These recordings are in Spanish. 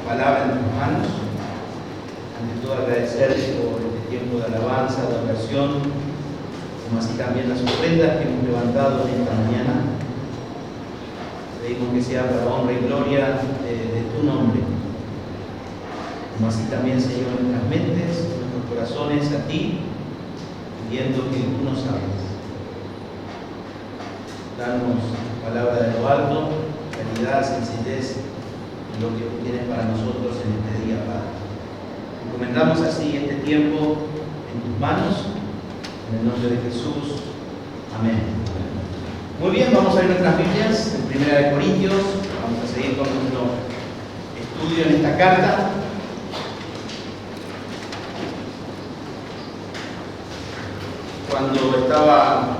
palabra en tus manos. Ante todo agradecerte por este tiempo de alabanza, de oración, como así también las ofrendas que hemos levantado en esta mañana. Pedimos que sea para honra y gloria de tu nombre. Como así también, Señor, en nuestras mentes, en nuestros corazones, a ti, pidiendo que tú nos hables. Danos palabra de lo alto, caridad, sencillez, en lo que tú tienes para nosotros en este día, Padre. Encomendamos así este tiempo en tus manos, en el nombre de Jesús. Amén. Muy bien, vamos a ver nuestras Biblias en 1 Corintios. Vamos a seguir con nuestro estudio en esta carta. Cuando estaba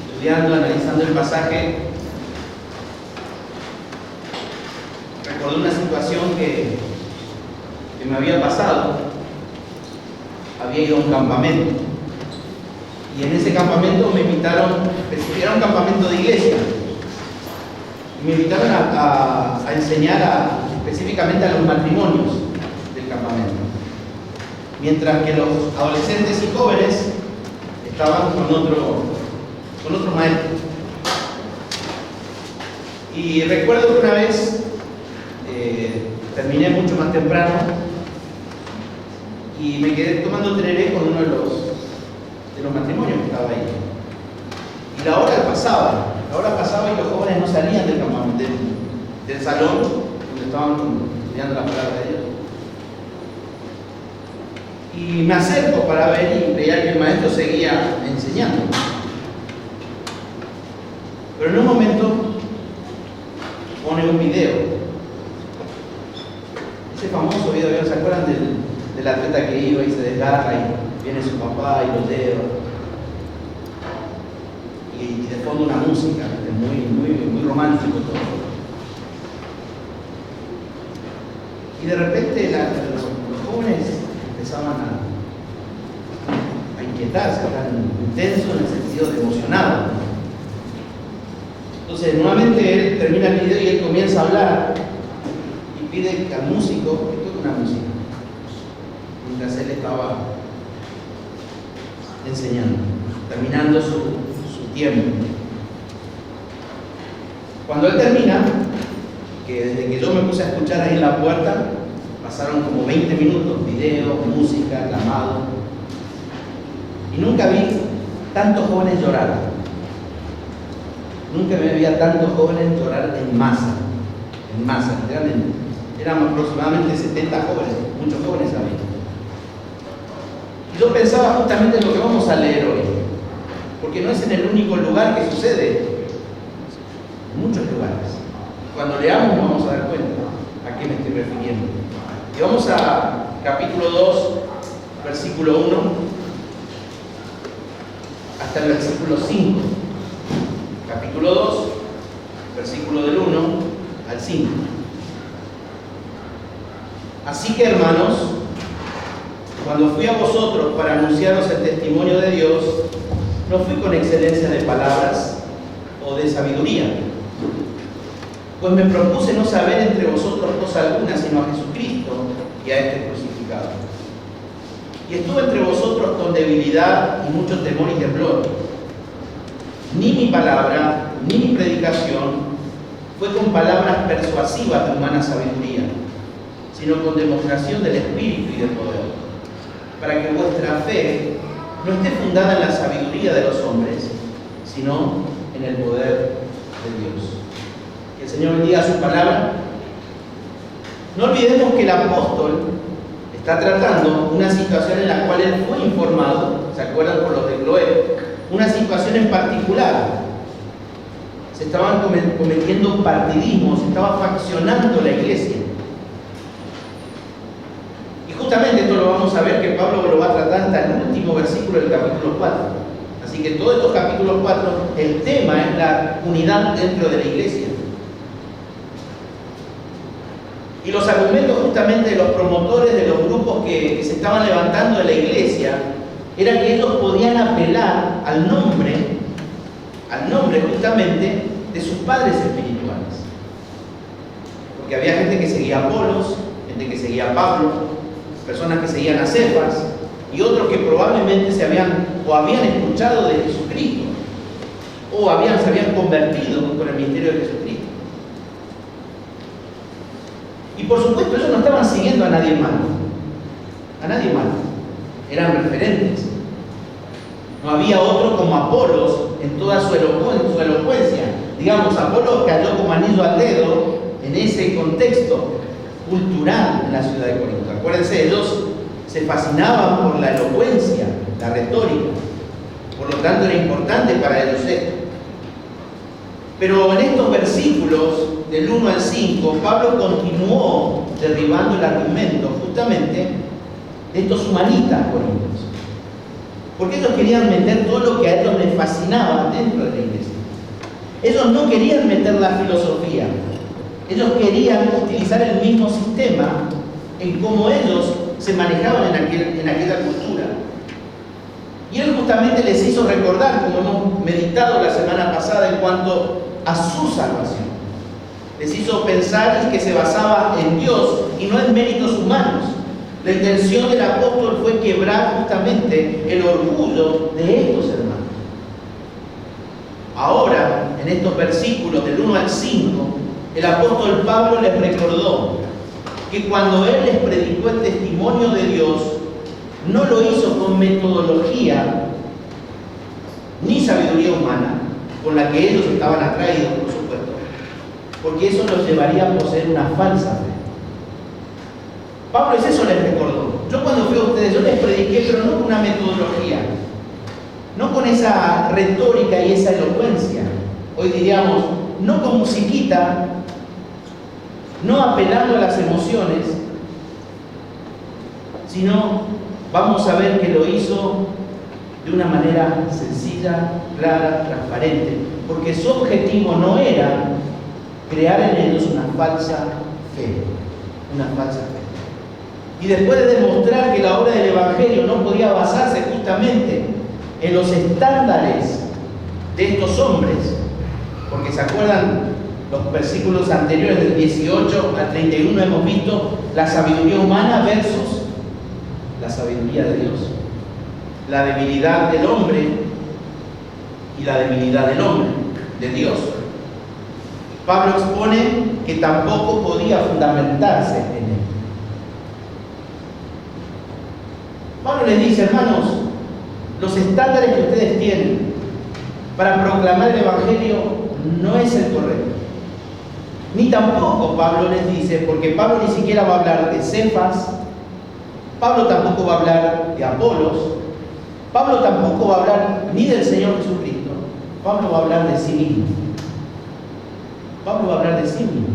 estudiando, analizando el pasaje, recordé una situación que me había pasado. Había ido a un campamento y en ese campamento me invitaron, era un campamento de iglesia, y me invitaron a enseñar específicamente a los matrimonios del campamento, mientras que los adolescentes y jóvenes estaban con otro maestro. Y recuerdo que una vez terminé mucho más temprano y me quedé tomando tereré con uno de los matrimonios que estaba ahí. Y la hora pasaba y los jóvenes no salían del campamento, del salón donde estaban estudiando la palabra de Dios. Y me acerco para ver y veía que el maestro seguía enseñando. Pero en un momento pone un video. Ese famoso video, ¿se acuerdan del atleta que iba y se desgarra y viene su papá y lo lleva? Y de fondo una música, muy romántico todo. Y de repente los jóvenes empezaban a inquietarse, tan intenso en el sentido de emocionado. Entonces nuevamente él termina el video y él comienza a hablar y pide al músico que toque una música mientras él estaba enseñando, terminando su tiempo. Cuando él termina, que desde que yo me puse a escuchar ahí en la puerta pasaron como 20 minutos, video, música, clamado, y nunca vi tantos jóvenes llorar. Nunca me veía tantos jóvenes llorar en masa, literalmente. Éramos aproximadamente 70 jóvenes, muchos jóvenes había. Y yo pensaba justamente en lo que vamos a leer hoy, porque no es en el único lugar que sucede, en muchos lugares. Cuando leamos nos vamos a dar cuenta a qué me estoy refiriendo. Y vamos a capítulo 2, versículo 1, hasta el versículo 5. Capítulo 2, versículo del 1 al 5. Así que, hermanos, cuando fui a vosotros para anunciaros el testimonio de Dios, no fui con excelencia de palabras o de sabiduría, pues me propuse no saber entre vosotros cosa alguna sino a Jesucristo y a este crucificado. Y estuve entre vosotros con debilidad y mucho temor y temblor. Ni mi palabra, ni mi predicación fue con palabras persuasivas de humana sabiduría, sino con demostración del Espíritu y del poder, para que vuestra fe no esté fundada en la sabiduría de los hombres, sino en el poder de Dios. Que el Señor bendiga su palabra. No olvidemos que el apóstol está tratando una situación en la cual él fue informado, ¿se acuerdan por los de Cloé? Una situación en particular. Se estaban cometiendo partidismos, se estaba faccionando la iglesia. Y justamente esto lo vamos a ver que Pablo lo va a tratar hasta el último versículo del capítulo 4. Así que todos estos capítulos 4, el tema es la unidad dentro de la iglesia. Y los argumentos justamente de los promotores de los grupos que se estaban levantando de la iglesia era que ellos podían apelar al nombre justamente de sus padres espirituales. Porque había gente que seguía a Apolos, gente que seguía a Pablo, personas que seguían a Cefas, y otros que probablemente habían escuchado de Jesucristo, o se habían convertido con el ministerio de Jesucristo. Y por supuesto, ellos no estaban siguiendo a nadie más. A nadie más. Eran referentes. No había otro como Apolos en toda su elocuencia. Digamos, Apolos cayó como anillo al dedo en ese contexto cultural en la ciudad de Corinto. Acuérdense, ellos se fascinaban por la elocuencia, la retórica. Por lo tanto, era importante para ellos esto. Pero en estos versículos, del 1 al 5, Pablo continuó derribando el argumento justamente de estos humanistas corintios. Porque ellos querían meter todo lo que a ellos les fascinaba dentro de la iglesia. Ellos no querían meter la filosofía. Ellos querían utilizar el mismo sistema en cómo ellos se manejaban en aquella cultura. Y él justamente les hizo recordar, como hemos meditado la semana pasada en cuanto a su salvación. Les hizo pensar que se basaba en Dios y no en méritos humanos. La intención del apóstol fue quebrar justamente el orgullo de estos hermanos. Ahora, en estos versículos del 1 al 5, el apóstol Pablo les recordó que cuando él les predicó el testimonio de Dios, no lo hizo con metodología ni sabiduría humana, con la que ellos estaban atraídos, por supuesto, porque eso los llevaría a poseer una falsa fe. Pablo eso les recordó. Yo cuando fui a ustedes, yo les prediqué, pero no con una metodología, no con esa retórica y esa elocuencia. Hoy diríamos, no con musiquita, no apelando a las emociones, sino vamos a ver que lo hizo de una manera sencilla, clara, transparente, porque su objetivo no era crear en ellos una falsa fe, Y después de demostrar que la obra del Evangelio no podía basarse justamente en los estándares de estos hombres, porque se acuerdan los versículos anteriores del 18 al 31 hemos visto la sabiduría humana versus la sabiduría de Dios, la debilidad del hombre y la debilidad del hombre, de Dios. Pablo expone que tampoco podía fundamentarse en él. Pablo les dice, hermanos, los estándares que ustedes tienen para proclamar el Evangelio no es el correcto. Ni tampoco Pablo les dice, porque Pablo ni siquiera va a hablar de Cefas, Pablo tampoco va a hablar de Apolos, Pablo tampoco va a hablar ni del Señor Jesucristo, Pablo va a hablar de sí mismo. Pablo va a hablar de sí mismo.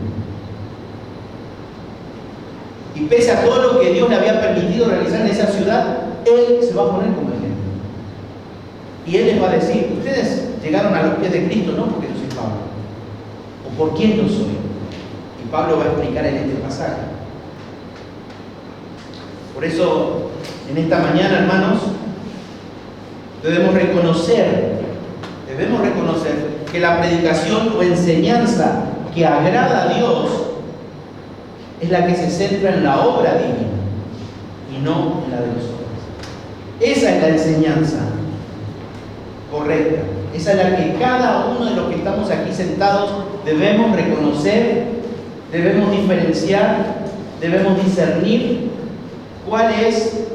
Y pese a todo lo que Dios le había permitido realizar en esa ciudad, él se va a poner como ejemplo. Y él les va a decir, ustedes llegaron a los pies de Cristo no porque yo soy Pablo, o por quién yo soy. Y Pablo va a explicar en este pasaje. Por eso, en esta mañana, hermanos, debemos reconocer que la predicación o enseñanza que agrada a Dios es la que se centra en la obra divina y no en la de los hombres. Esa es la enseñanza correcta. Esa es la que cada uno de los que estamos aquí sentados debemos reconocer, debemos diferenciar, debemos discernir cuál es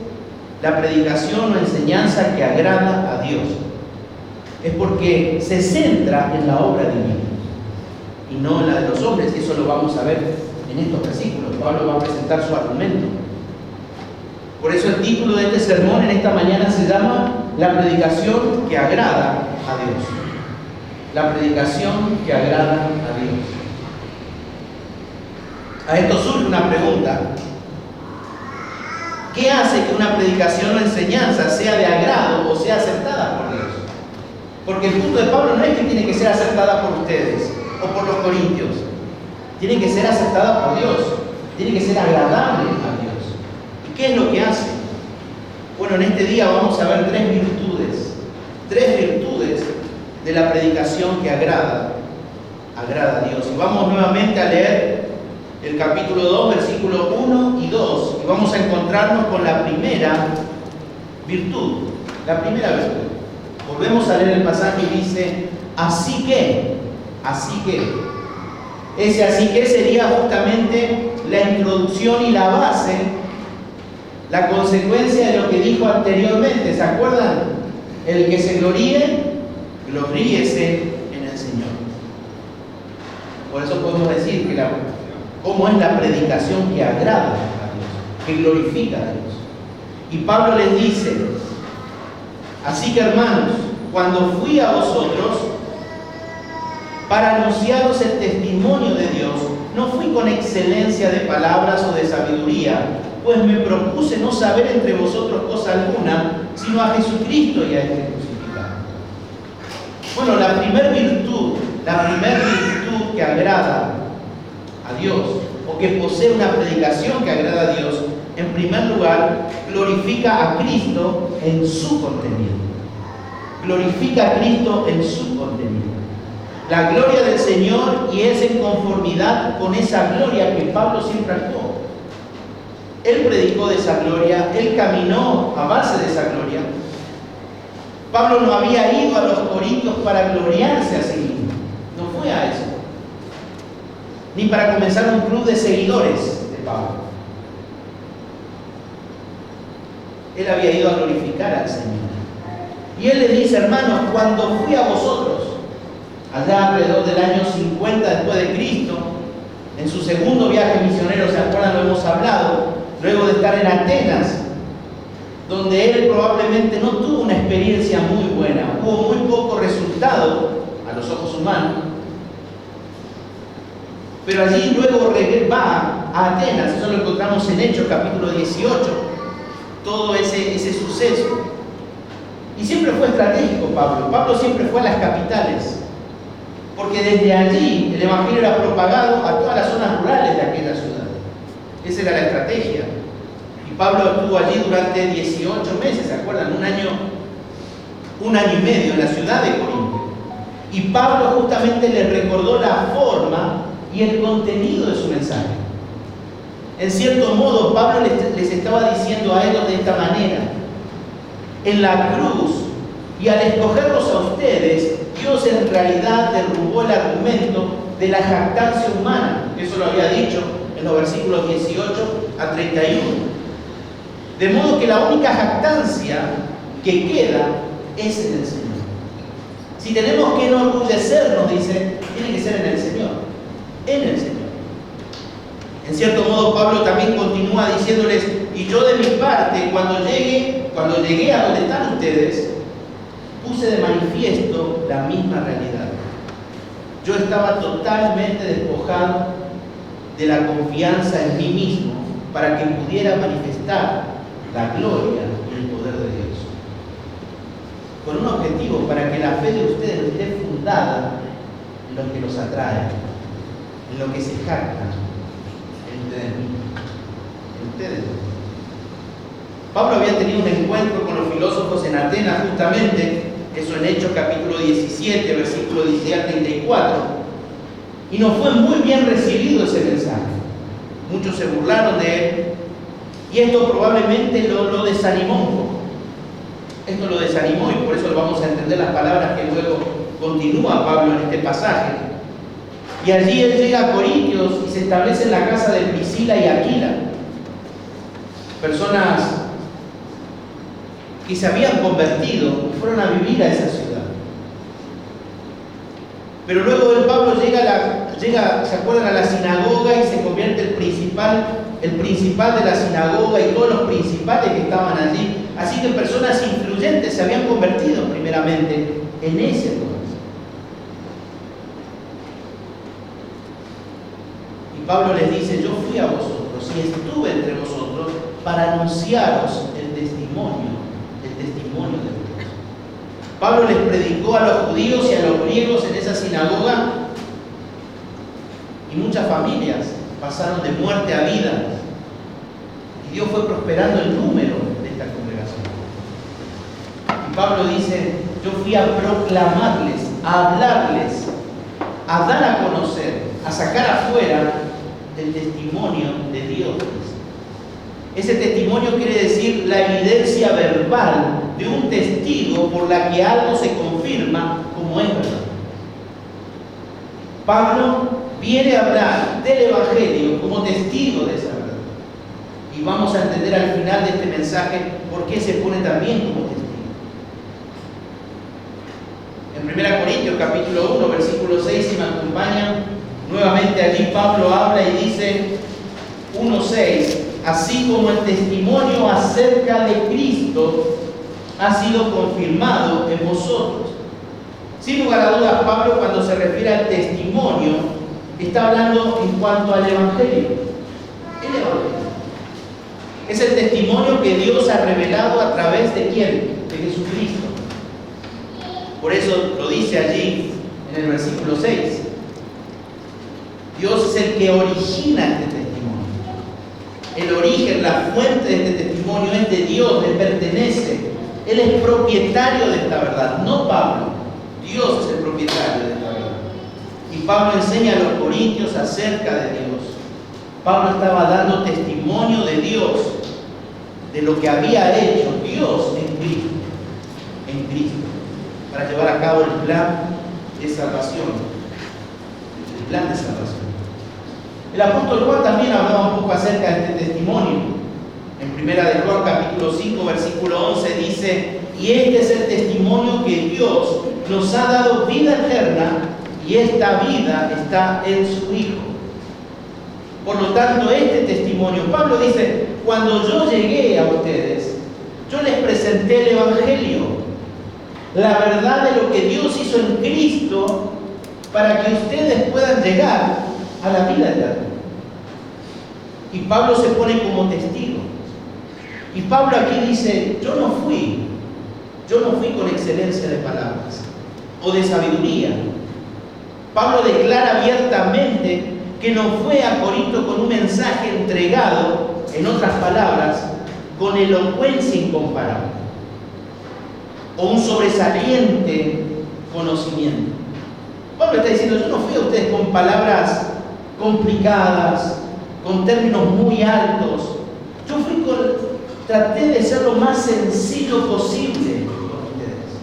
la predicación o enseñanza que agrada a Dios. Es porque se centra en la obra divina y no en la de los hombres. Eso lo vamos a ver en estos versículos. Pablo va a presentar su argumento. Por eso el título de este sermón en esta mañana se llama La predicación que agrada a Dios. La predicación que agrada a Dios. A esto surge una pregunta. ¿Qué hace que una predicación o enseñanza sea de agrado o sea aceptada por Dios? Porque el punto de Pablo no es que tiene que ser aceptada por ustedes o por los corintios. Tiene que ser aceptada por Dios. Tiene que ser agradable a Dios. ¿Y qué es lo que hace? Bueno, en este día vamos a ver tres virtudes de la predicación que agrada a Dios. Y vamos nuevamente a leer el capítulo 2, versículos 1 y 2, y vamos a encontrarnos con la primera virtud. La primera virtud. Volvemos a leer el pasaje y dice, así que. Ese así que sería justamente la introducción y la base, la consecuencia de lo que dijo anteriormente. ¿Se acuerdan? El que se gloríe, gloríese en el Señor. Por eso podemos decir que cómo es la predicación que agrada a Dios, que glorifica a Dios. Y Pablo les dice, así que hermanos, cuando fui a vosotros para anunciaros el testimonio de Dios, no fui con excelencia de palabras o de sabiduría, pues me propuse no saber entre vosotros cosa alguna, sino a Jesucristo y a este crucificado. Bueno, la primera virtud que agrada a Dios, o que posee una predicación que agrada a Dios, en primer lugar, glorifica a Cristo en su contenido. Glorifica a Cristo en su contenido. La gloria del Señor, y es en conformidad con esa gloria que Pablo siempre actuó. Él predicó de esa gloria, él caminó a base de esa gloria. Pablo no había ido a los Corintios para gloriarse a sí mismo, no fue a eso, ni para comenzar un club de seguidores de Pablo. Él había ido a glorificar al Señor. Y él le dice, hermanos, cuando fui a vosotros, allá alrededor del año 50 después de Cristo, en su segundo viaje misionero, ¿se acuerdan? Lo hemos hablado, luego de estar en Atenas, donde él probablemente no tuvo una experiencia muy buena, hubo muy poco resultado a los ojos humanos, pero allí luego va a Atenas. Eso lo encontramos en Hechos capítulo 18, todo ese suceso. Y siempre fue estratégico Pablo. Pablo siempre fue a las capitales, porque desde allí el evangelio era propagado a todas las zonas rurales de aquella ciudad. Esa era la estrategia. Y Pablo estuvo allí durante 18 meses, ¿se acuerdan? Un año y medio en la ciudad de Corinto. Y Pablo justamente les recordó la forma y el contenido de su mensaje. En cierto modo, Pablo les estaba diciendo a ellos de esta manera: en la cruz, y al escogerlos a ustedes, Dios en realidad derrumbó el argumento de la jactancia humana. Eso lo había dicho en los versículos 18 a 31. De modo que la única jactancia que queda es en el Señor. Si tenemos que enorgullecernos, dice, tiene que ser en el Señor. En el Señor. En cierto modo, Pablo también continúa diciéndoles: y yo de mi parte, cuando llegué a donde están ustedes, puse de manifiesto la misma realidad. Yo estaba totalmente despojado de la confianza en mí mismo para que pudiera manifestar la gloria y el poder de Dios. Con un objetivo: para que la fe de ustedes esté fundada en lo que los atrae, en lo que se jactan, en ustedes mismos, en ustedes mismos. Pablo había tenido un encuentro con los filósofos en Atenas, justamente, eso en Hechos capítulo 17, versículo 16 al 34, y no fue muy bien recibido ese mensaje. Muchos se burlaron de él, y esto probablemente lo desanimó un poco. Esto lo desanimó, y por eso vamos a entender las palabras que luego continúa Pablo en este pasaje. Y allí él llega a Corintios y se establece en la casa de Priscila y Aquila, personas que se habían convertido y fueron a vivir a esa ciudad. Pero luego Pablo llega, ¿se acuerdan?, a la sinagoga, y se convierte el principal de la sinagoga y todos los principales que estaban allí. Así que personas influyentes se habían convertido primeramente en ese lugar. Y Pablo les dice: yo fui a vosotros y estuve entre vosotros para anunciaros el testimonio de Dios. Pablo les predicó a los judíos y a los griegos en esa sinagoga, y muchas familias pasaron de muerte a vida, y Dios fue prosperando el número de esta congregación. Y Pablo dice: yo fui a proclamarles, a hablarles, a dar a conocer, a sacar afuera del testimonio de Dios. Ese testimonio quiere decir la evidencia verbal de un testigo por la que algo se confirma como es verdad. Pablo viene a hablar del Evangelio como testigo de esa verdad. Y vamos a entender al final de este mensaje por qué se pone también como testigo. En 1 Corintios capítulo 1, versículo 6, si me acompañan, nuevamente allí Pablo habla y dice 1:6, así como el testimonio acerca de Cristo ha sido confirmado en vosotros. Sin lugar a dudas, Pablo, cuando se refiere al testimonio, está hablando en cuanto al Evangelio. El Evangelio es el testimonio que Dios ha revelado a través de ¿quién? De Jesucristo. Por eso lo dice allí en el versículo 6. Dios es el que origina este testimonio. El origen, la fuente de este testimonio es de Dios, le pertenece. Él es propietario de esta verdad, no Pablo. Dios es el propietario de esta verdad. Y Pablo enseña a los corintios acerca de Dios. Pablo estaba dando testimonio de Dios, de lo que había hecho Dios en Cristo, para llevar a cabo el plan de salvación. El plan de salvación. El apóstol Juan también hablaba un poco acerca de este testimonio. En 1 de Juan capítulo 5, versículo 11 dice, y este es el testimonio que Dios nos ha dado vida eterna, y esta vida está en su Hijo. Por lo tanto, este testimonio, Pablo dice, cuando yo llegué a ustedes, yo les presenté el Evangelio, la verdad de lo que Dios hizo en Cristo, para que ustedes puedan llegar a la vida eterna. Y Pablo se pone como testigo. Y Pablo aquí dice, yo no fui con excelencia de palabras o de sabiduría. Pablo declara abiertamente que no fue a Corinto con un mensaje entregado, en otras palabras, con elocuencia incomparable o un sobresaliente conocimiento. Pablo está diciendo, yo no fui a ustedes con palabras complicadas, con términos muy altos. Traté de ser lo más sencillo posible con ustedes.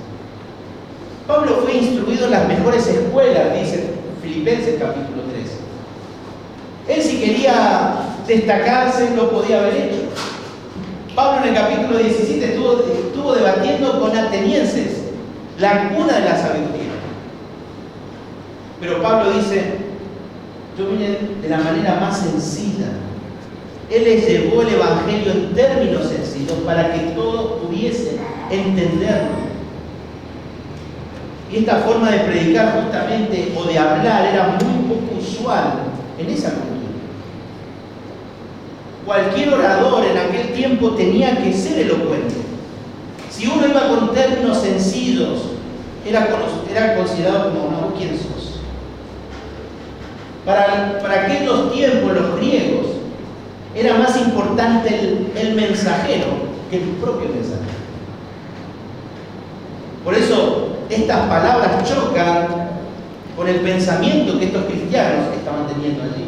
Pablo fue instruido en las mejores escuelas, dice Filipenses capítulo 3. Él, si quería destacarse, lo podía haber hecho. Pablo en el capítulo 17 estuvo debatiendo con atenienses, la cuna de la sabiduría. Pero Pablo dice, yo vine de la manera más sencilla. Él les llevó el Evangelio en términos sencillos para que todos pudiesen entenderlo. Y esta forma de predicar justamente o de hablar era muy poco usual en esa cultura. Cualquier orador en aquel tiempo tenía que ser elocuente. Si uno iba con términos sencillos, era considerado como, no, ¿quién sos? Para aquellos tiempos, los griegos, era más importante el mensajero que el propio mensajero. Por eso estas palabras chocan con el pensamiento que estos cristianos estaban teniendo allí.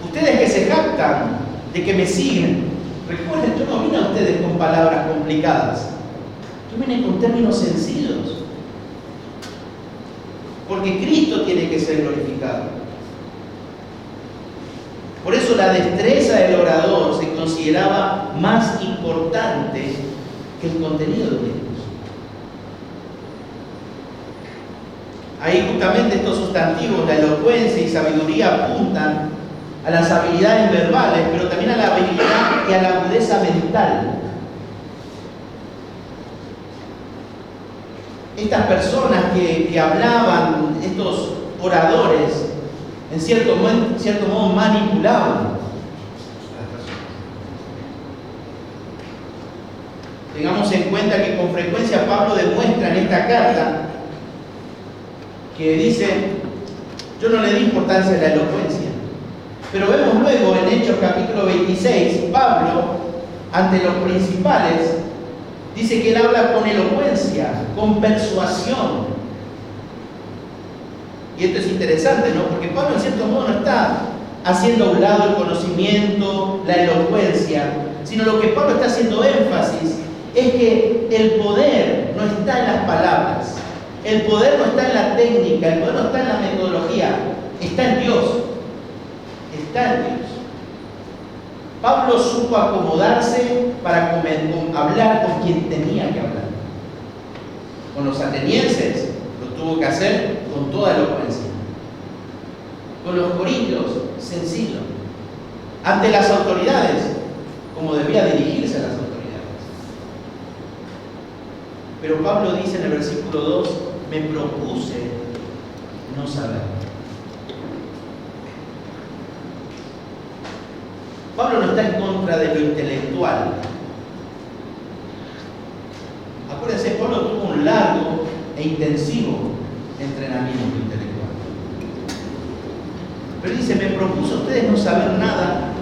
Ustedes que se jactan de que me siguen, recuerden, yo no vine a ustedes con palabras complicadas. Yo vine con términos sencillos. Porque Cristo tiene que ser glorificado. Por eso la destreza del orador se consideraba más importante que el contenido del discurso. Ahí justamente estos sustantivos, la elocuencia y sabiduría, apuntan a las habilidades verbales, pero también a la habilidad y a la agudeza mental. Estas personas que hablaban, estos oradores, en cierto modo manipulaban a las personas. Tengamos en cuenta que con frecuencia Pablo demuestra en esta carta que dice, yo no le di importancia a la elocuencia. Pero vemos luego en Hechos capítulo 26, Pablo, ante los principales, dice que él habla con elocuencia, con persuasión. Y esto es interesante, ¿no? Porque Pablo en cierto modo no está haciendo a un lado el conocimiento, la elocuencia, sino lo que Pablo está haciendo énfasis es que el poder no está en las palabras, el poder no está en la técnica, el poder no está en la metodología, está en Dios, está en Dios. Pablo supo acomodarse para hablar con quien tenía que hablar. Con los atenienses lo tuvo que hacer con toda elocuencia. Con los corintios, sencillo. Ante las autoridades, como debía dirigirse a las autoridades. Pero Pablo dice en el versículo 2, me propuse no saber. Pablo no está en contra de lo intelectual. Acuérdense, Pablo tuvo un largo e intensivo entrenamiento intelectual. Pero dice, me propuso a ustedes no saber nada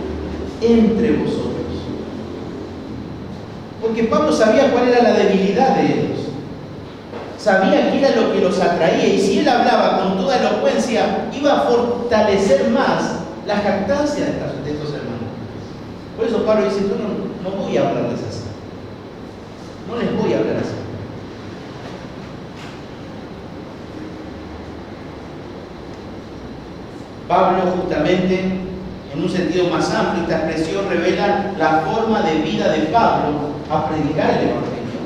entre vosotros. Porque Pablo sabía cuál era la debilidad de ellos. Sabía qué era lo que los atraía. Y si él hablaba con toda elocuencia, iba a fortalecer más la jactancia de estos hermanos. Por eso Pablo dice, yo no voy a hablarles así. No les voy a hablar así. Pablo justamente, en un sentido más amplio, esta expresión revela la forma de vida de Pablo a predicar el Evangelio.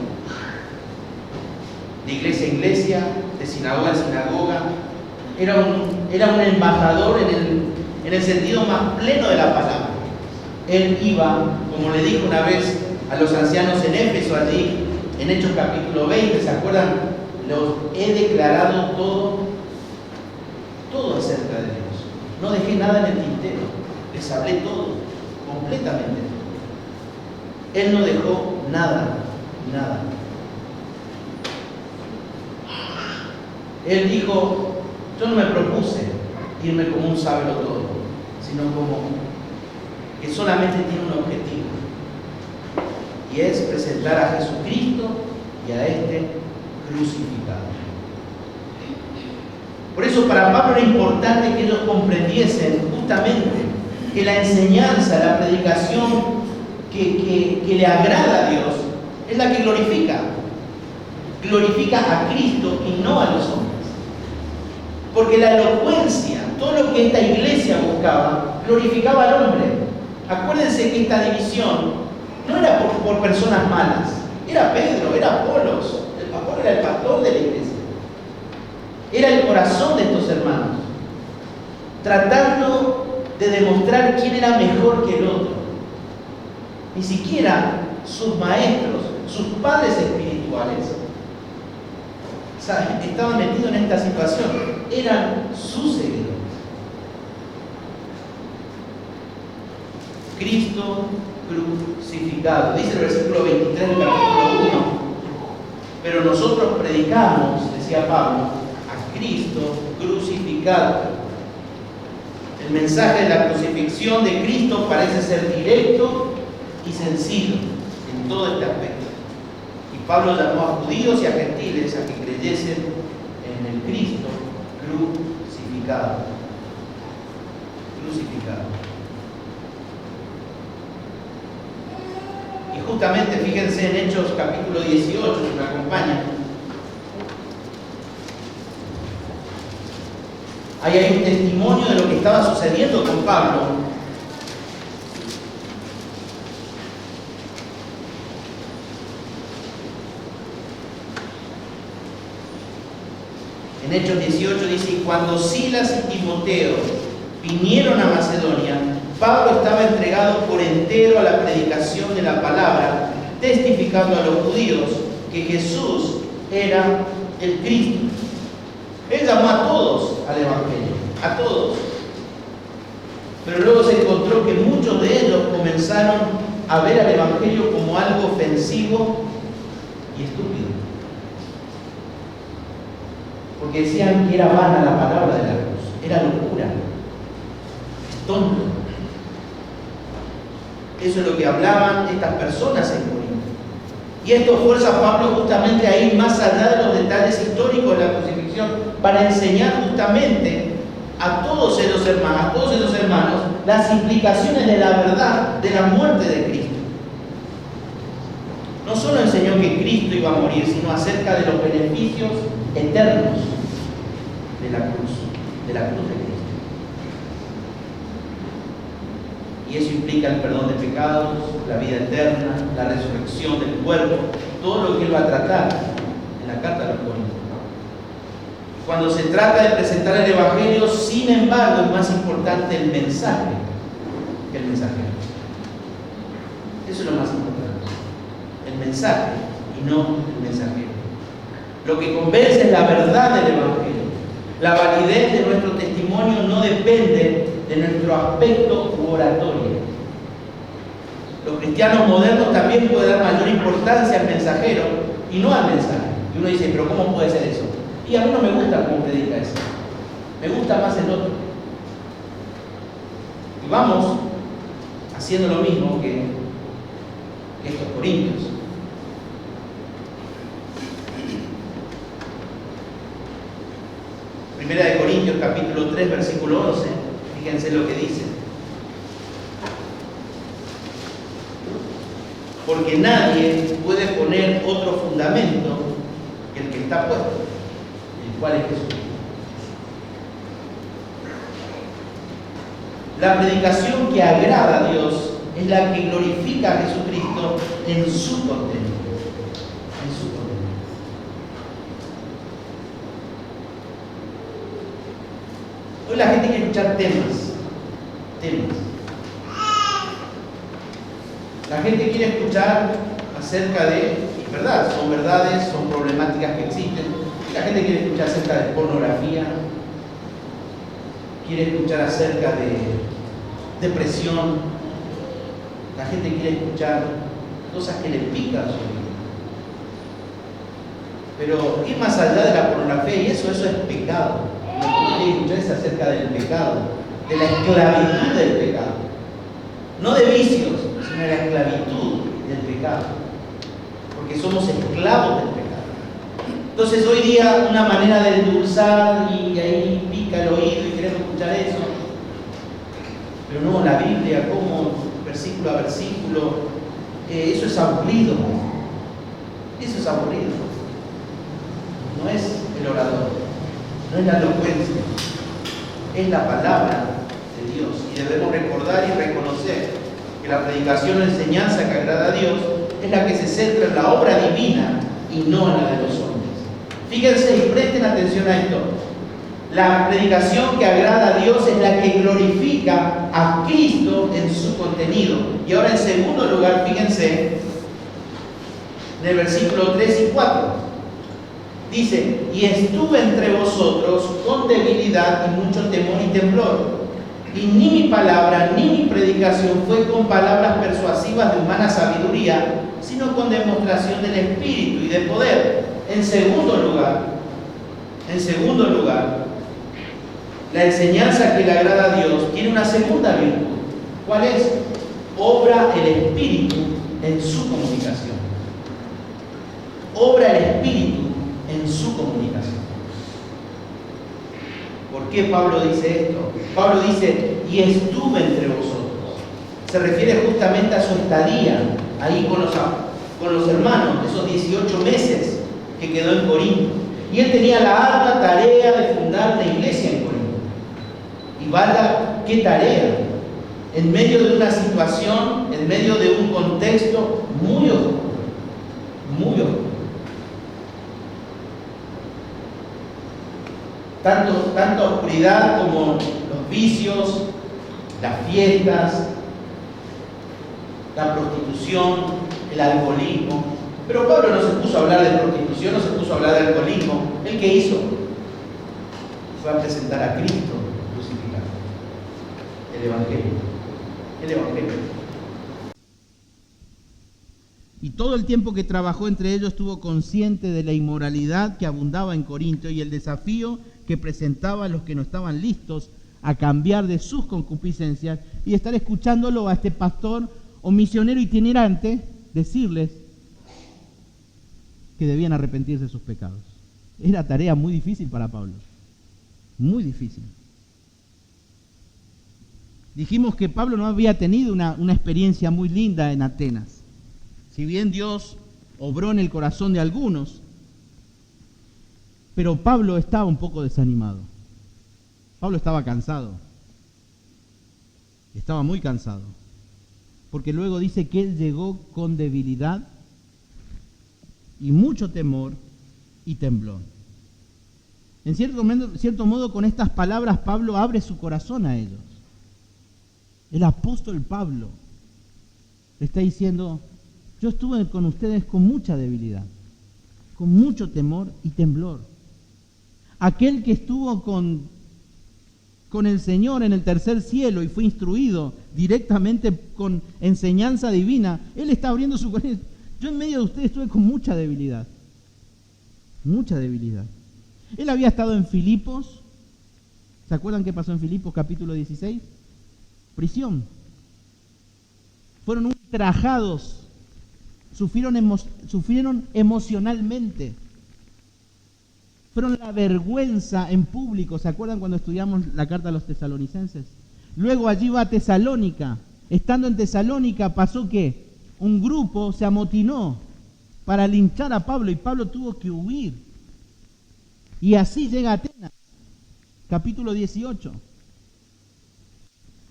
De iglesia en iglesia, de sinagoga en sinagoga. Era un embajador en el sentido más pleno de la palabra. Él iba, como le dijo una vez a los ancianos en Éfeso, allí en Hechos capítulo 20, ¿se acuerdan? Los he declarado todo acerca de Dios. No dejé nada en el tintero, les hablé todo, completamente. Él no dejó nada. Él dijo, yo no me propuse irme como un sábelo todo, sino como que solamente tiene un objetivo, y es presentar a Jesucristo y a este crucificado. Por eso para Pablo era importante que ellos comprendiesen justamente que la enseñanza, la predicación que le agrada a Dios es la que glorifica a Cristo y no a los hombres. Porque la elocuencia, todo lo que esta iglesia buscaba, glorificaba al hombre. Acuérdense que esta división no era por personas malas, era Pedro, era Apolos. Apolo era el pastor de la iglesia. Era el corazón de estos hermanos, tratando de demostrar quién era mejor que el otro. Ni siquiera sus maestros, sus padres espirituales, estaban metidos en esta situación, eran sus seguidores. Cristo crucificado, dice el versículo 23 del capítulo 1, pero nosotros predicamos, decía Pablo, Cristo crucificado. El mensaje de la crucifixión de Cristo parece ser directo y sencillo en todo este aspecto. Y Pablo llamó a judíos y a gentiles a que creyesen en el Cristo crucificado. Y justamente fíjense en Hechos capítulo 18, que me acompañan. Ahí hay un testimonio de lo que estaba sucediendo con Pablo. En Hechos 18 dice, y cuando Silas y Timoteo vinieron a Macedonia, Pablo estaba entregado por entero a la predicación de la palabra, testificando a los judíos que Jesús era el Cristo. Él llamó a todos al Evangelio, a todos. Pero luego se encontró que muchos de ellos comenzaron a ver al Evangelio como algo ofensivo y estúpido. Porque decían que era vana la palabra de la cruz, era locura, es tonto. Eso es lo que hablaban estas personas en Corinto. Y esto fuerza a Pablo justamente a ir más allá de los detalles históricos de la crucifixión para enseñar justamente a todos esos hermanos las implicaciones de la verdad de la muerte de Cristo. No solo enseñó que Cristo iba a morir, sino acerca de los beneficios eternos de la cruz de Cristo. Y eso implica el perdón de pecados, la vida eterna, la resurrección del cuerpo, todo lo que él va a tratar en la carta de los Corintios. Cuando se trata de presentar el Evangelio, sin embargo, es más importante el mensaje que el mensajero. Eso es lo más importante. El mensaje y no el mensajero. Lo que convence es la verdad del Evangelio. La validez de nuestro testimonio no depende de nuestro aspecto u oratoria. Los cristianos modernos también pueden dar mayor importancia al mensajero y no al mensaje. Y uno dice, pero ¿cómo puede ser eso? Y a mí no me gusta cómo predica eso. Me gusta más el otro. Y vamos haciendo lo mismo que estos corintios. Primera de Corintios, capítulo 3, versículo 11. Fíjense lo que dice. Porque nadie puede poner otro fundamento que el que está puesto, el cual es Jesús. La predicación que agrada a Dios es la que glorifica a Jesucristo en su contenido. En su contenido. Hoy la gente quiere escuchar temas. La gente quiere escuchar acerca de, es verdad, son verdades, son problemáticas que existen. La gente quiere escuchar acerca de pornografía, quiere escuchar acerca de depresión. La gente quiere escuchar cosas que le pican su vida. Pero ir más allá de la pornografía, y eso es pecado. Lo que uno quiere escuchar es acerca del pecado, de la esclavitud del pecado. No de vicios, sino de la esclavitud del pecado. Porque somos esclavos del pecado. Entonces hoy día una manera de endulzar y ahí pica el oído y queremos escuchar eso. Pero no, la Biblia, como versículo a versículo, eso es aburrido. Eso es aburrido. No es el orador, no es la elocuencia, es la palabra de Dios. Y debemos recordar y reconocer que la predicación o enseñanza que agrada a Dios es la que se centra en la obra divina y no en la de los hombres. Fíjense y presten atención a esto. La predicación que agrada a Dios es la que glorifica a Cristo en su contenido. Y ahora en segundo lugar, fíjense, en el versículo 3 y 4. Dice, y estuve entre vosotros con debilidad y mucho temor y temblor. Y ni mi palabra ni mi predicación fue con palabras persuasivas de humana sabiduría, sino con demostración del Espíritu y de poder. En segundo lugar, la enseñanza que le agrada a Dios tiene una segunda virtud. ¿Cuál es? Obra el Espíritu en su comunicación. Obra el Espíritu en su comunicación. ¿Por qué Pablo dice esto? Pablo dice, y estuve entre vosotros. Se refiere justamente a su estadía ahí con los hermanos, esos 18 meses que quedó en Corinto. Y él tenía la ardua tarea de fundar una iglesia en Corinto. Y vaya, qué tarea. En medio de una situación, en medio de un contexto muy oscuro. Muy oscuro. Tanta oscuridad como los vicios, las fiestas, la prostitución, el alcoholismo. Pero Pablo no se puso a hablar de prostitución, no se puso a hablar de alcoholismo. ¿Él qué hizo? Fue a presentar a Cristo crucificado. El Evangelio. El Evangelio. Y todo el tiempo que trabajó entre ellos estuvo consciente de la inmoralidad que abundaba en Corinto y el desafío que presentaba a los que no estaban listos a cambiar de sus concupiscencias y estar escuchándolo a este pastor o misionero itinerante decirles que debían arrepentirse de sus pecados. Era tarea muy difícil para Pablo. Muy difícil. Dijimos que Pablo no había tenido una experiencia muy linda en Atenas. Si bien Dios obró en el corazón de algunos, pero Pablo estaba un poco desanimado. Pablo estaba cansado. Estaba muy cansado. Porque luego dice que él llegó con debilidad y mucho temor y temblor. En cierto modo, con estas palabras Pablo abre su corazón a ellos. El apóstol Pablo le está diciendo: yo estuve con ustedes con mucha debilidad, con mucho temor y temblor. Aquel que estuvo con el Señor en el tercer cielo y fue instruido directamente con enseñanza divina, él está abriendo su corazón. Yo en medio de ustedes estuve con mucha debilidad. Mucha debilidad. Él había estado en Filipos. ¿Se acuerdan qué pasó en Filipos capítulo 16? Prisión. Fueron ultrajados. Sufrieron emocionalmente. Fueron la vergüenza en público. ¿Se acuerdan cuando estudiamos la carta a los tesalonicenses? Luego allí va a Tesalónica. Estando en Tesalónica pasó que un grupo se amotinó para linchar a Pablo y Pablo tuvo que huir. Y así llega a Atenas, capítulo 18.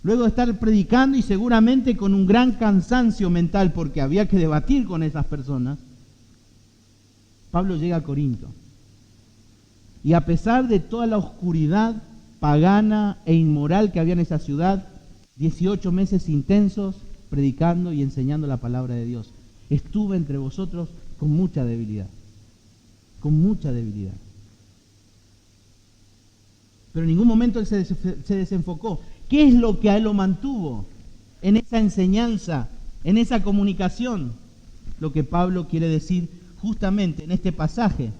Luego de estar predicando y seguramente con un gran cansancio mental porque había que debatir con esas personas, Pablo llega a Corinto. Y a pesar de toda la oscuridad pagana e inmoral que había en esa ciudad, 18 meses intensos predicando y enseñando la palabra de Dios. Estuve entre vosotros con mucha debilidad. Con mucha debilidad. Pero en ningún momento él se desenfocó. ¿Qué es lo que a él lo mantuvo en esa enseñanza, en esa comunicación? Lo que Pablo quiere decir justamente en este pasaje.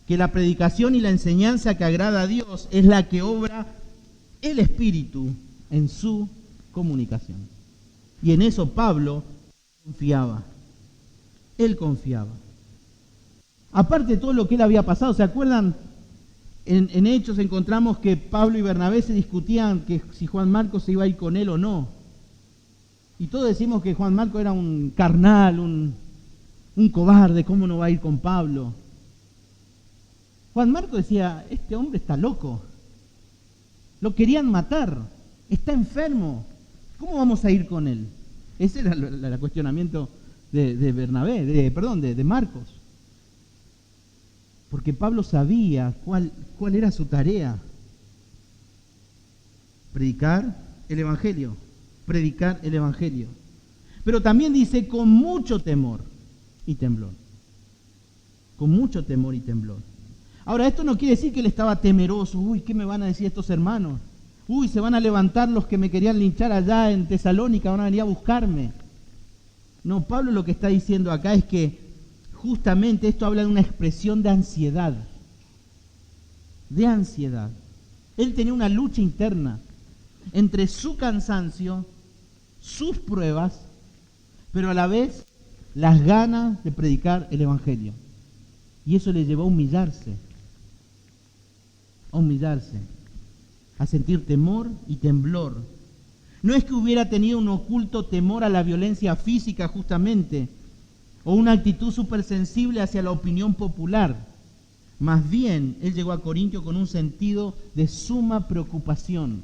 Que la predicación y la enseñanza que agrada a Dios es la que obra el Espíritu en su comunicación. Y en eso Pablo confiaba. Él confiaba. Aparte de todo lo que él había pasado, ¿se acuerdan? En Hechos encontramos que Pablo y Bernabé se discutían que si Juan Marcos se iba a ir con él o no. Y todos decimos que Juan Marcos era un carnal, un cobarde, ¿cómo no va a ir con Pablo? Juan Marcos decía: este hombre está loco. Lo querían matar. Está enfermo. ¿Cómo vamos a ir con él? Ese era el cuestionamiento de Bernabé, de Marcos. Porque Pablo sabía cuál era su tarea. Predicar el Evangelio. Predicar el Evangelio. Pero también dice con mucho temor y temblor. Con mucho temor y temblor. Ahora, esto no quiere decir que él estaba temeroso. Uy, ¿qué me van a decir estos hermanos? Uy, se van a levantar los que me querían linchar allá en Tesalónica, van a venir a buscarme. No, Pablo lo que está diciendo acá es que justamente esto habla de una expresión de ansiedad. De ansiedad. Él tenía una lucha interna entre su cansancio, sus pruebas, pero a la vez las ganas de predicar el Evangelio. Y eso le llevó a humillarse. A humillarse. A sentir temor y temblor. No es que hubiera tenido un oculto temor a la violencia física justamente, o una actitud supersensible hacia la opinión popular. Más bien, él llegó a Corintio con un sentido de suma preocupación.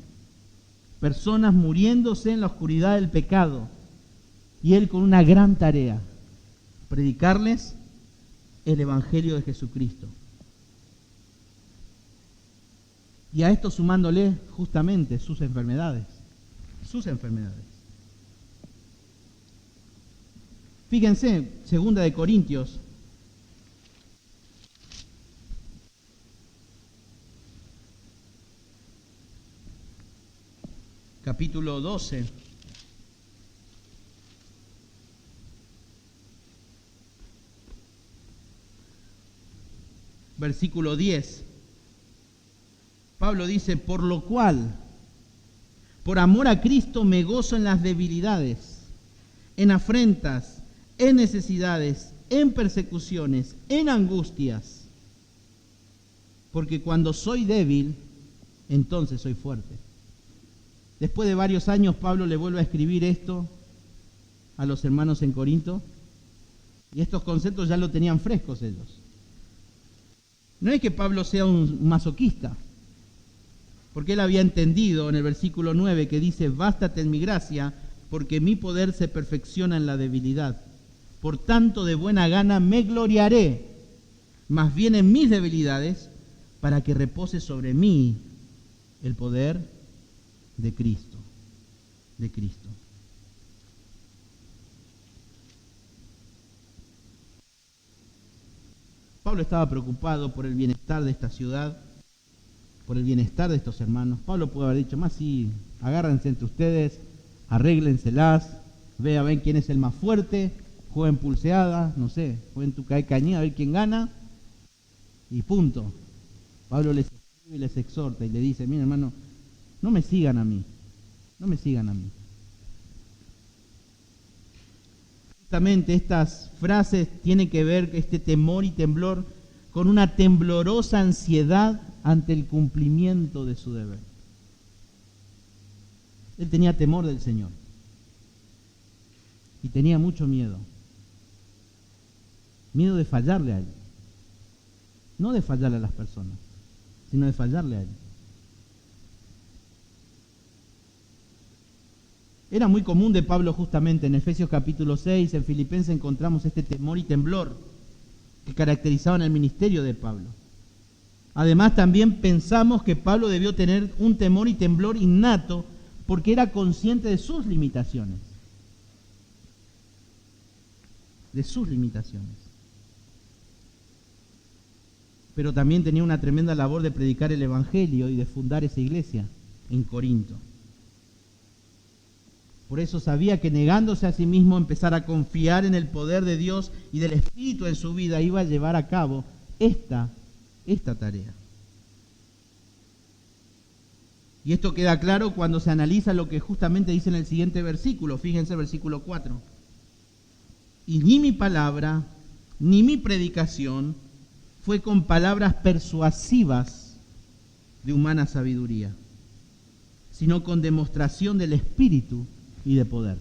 Personas muriéndose en la oscuridad del pecado. Y él con una gran tarea: predicarles el Evangelio de Jesucristo. Y a esto sumándole justamente sus enfermedades. Sus enfermedades. Fíjense, 2 de Corintios, capítulo 12. Versículo 10. Pablo dice: por lo cual, por amor a Cristo me gozo en las debilidades, en afrentas, en necesidades, en persecuciones, en angustias. Porque cuando soy débil, entonces soy fuerte. Después de varios años, Pablo le vuelve a escribir esto a los hermanos en Corinto, y estos conceptos ya lo tenían frescos ellos. No es que Pablo sea un masoquista, porque él había entendido en el versículo 9 que dice: bástate en mi gracia, porque mi poder se perfecciona en la debilidad. Por tanto, de buena gana me gloriaré, más bien en mis debilidades, para que repose sobre mí el poder de Cristo. De Cristo. Pablo estaba preocupado por el bienestar de esta ciudad, por el bienestar de estos hermanos. Pablo pudo haber dicho: más sí, agárrense entre ustedes, arréglenselas, ven quién es el más fuerte, jueguen pulseada, no sé, jueguen tu caña a ver quién gana, y punto. Pablo les escribe y les exhorta y le dice: miren, hermano, no me sigan a mí, no me sigan a mí. Justamente estas frases tienen que ver, este temor y temblor, con una temblorosa ansiedad ante el cumplimiento de su deber. Él tenía temor del Señor y tenía mucho miedo. Miedo de fallarle a Él. No de fallarle a las personas, sino de fallarle a Él. Era muy común de Pablo justamente en Efesios capítulo 6, en Filipenses encontramos este temor y temblor que caracterizaban el ministerio de Pablo. Además, también pensamos que Pablo debió tener un temor y temblor innato porque era consciente de sus limitaciones. De sus limitaciones. Pero también tenía una tremenda labor de predicar el Evangelio y de fundar esa iglesia en Corinto. Por eso sabía que negándose a sí mismo, empezar a confiar en el poder de Dios y del Espíritu en su vida, iba a llevar a cabo esta tarea. Y esto queda claro cuando se analiza lo que justamente dice en el siguiente versículo. Fíjense, versículo 4. Y ni mi palabra, ni mi predicación fue con palabras persuasivas de humana sabiduría, sino con demostración del Espíritu y de poder.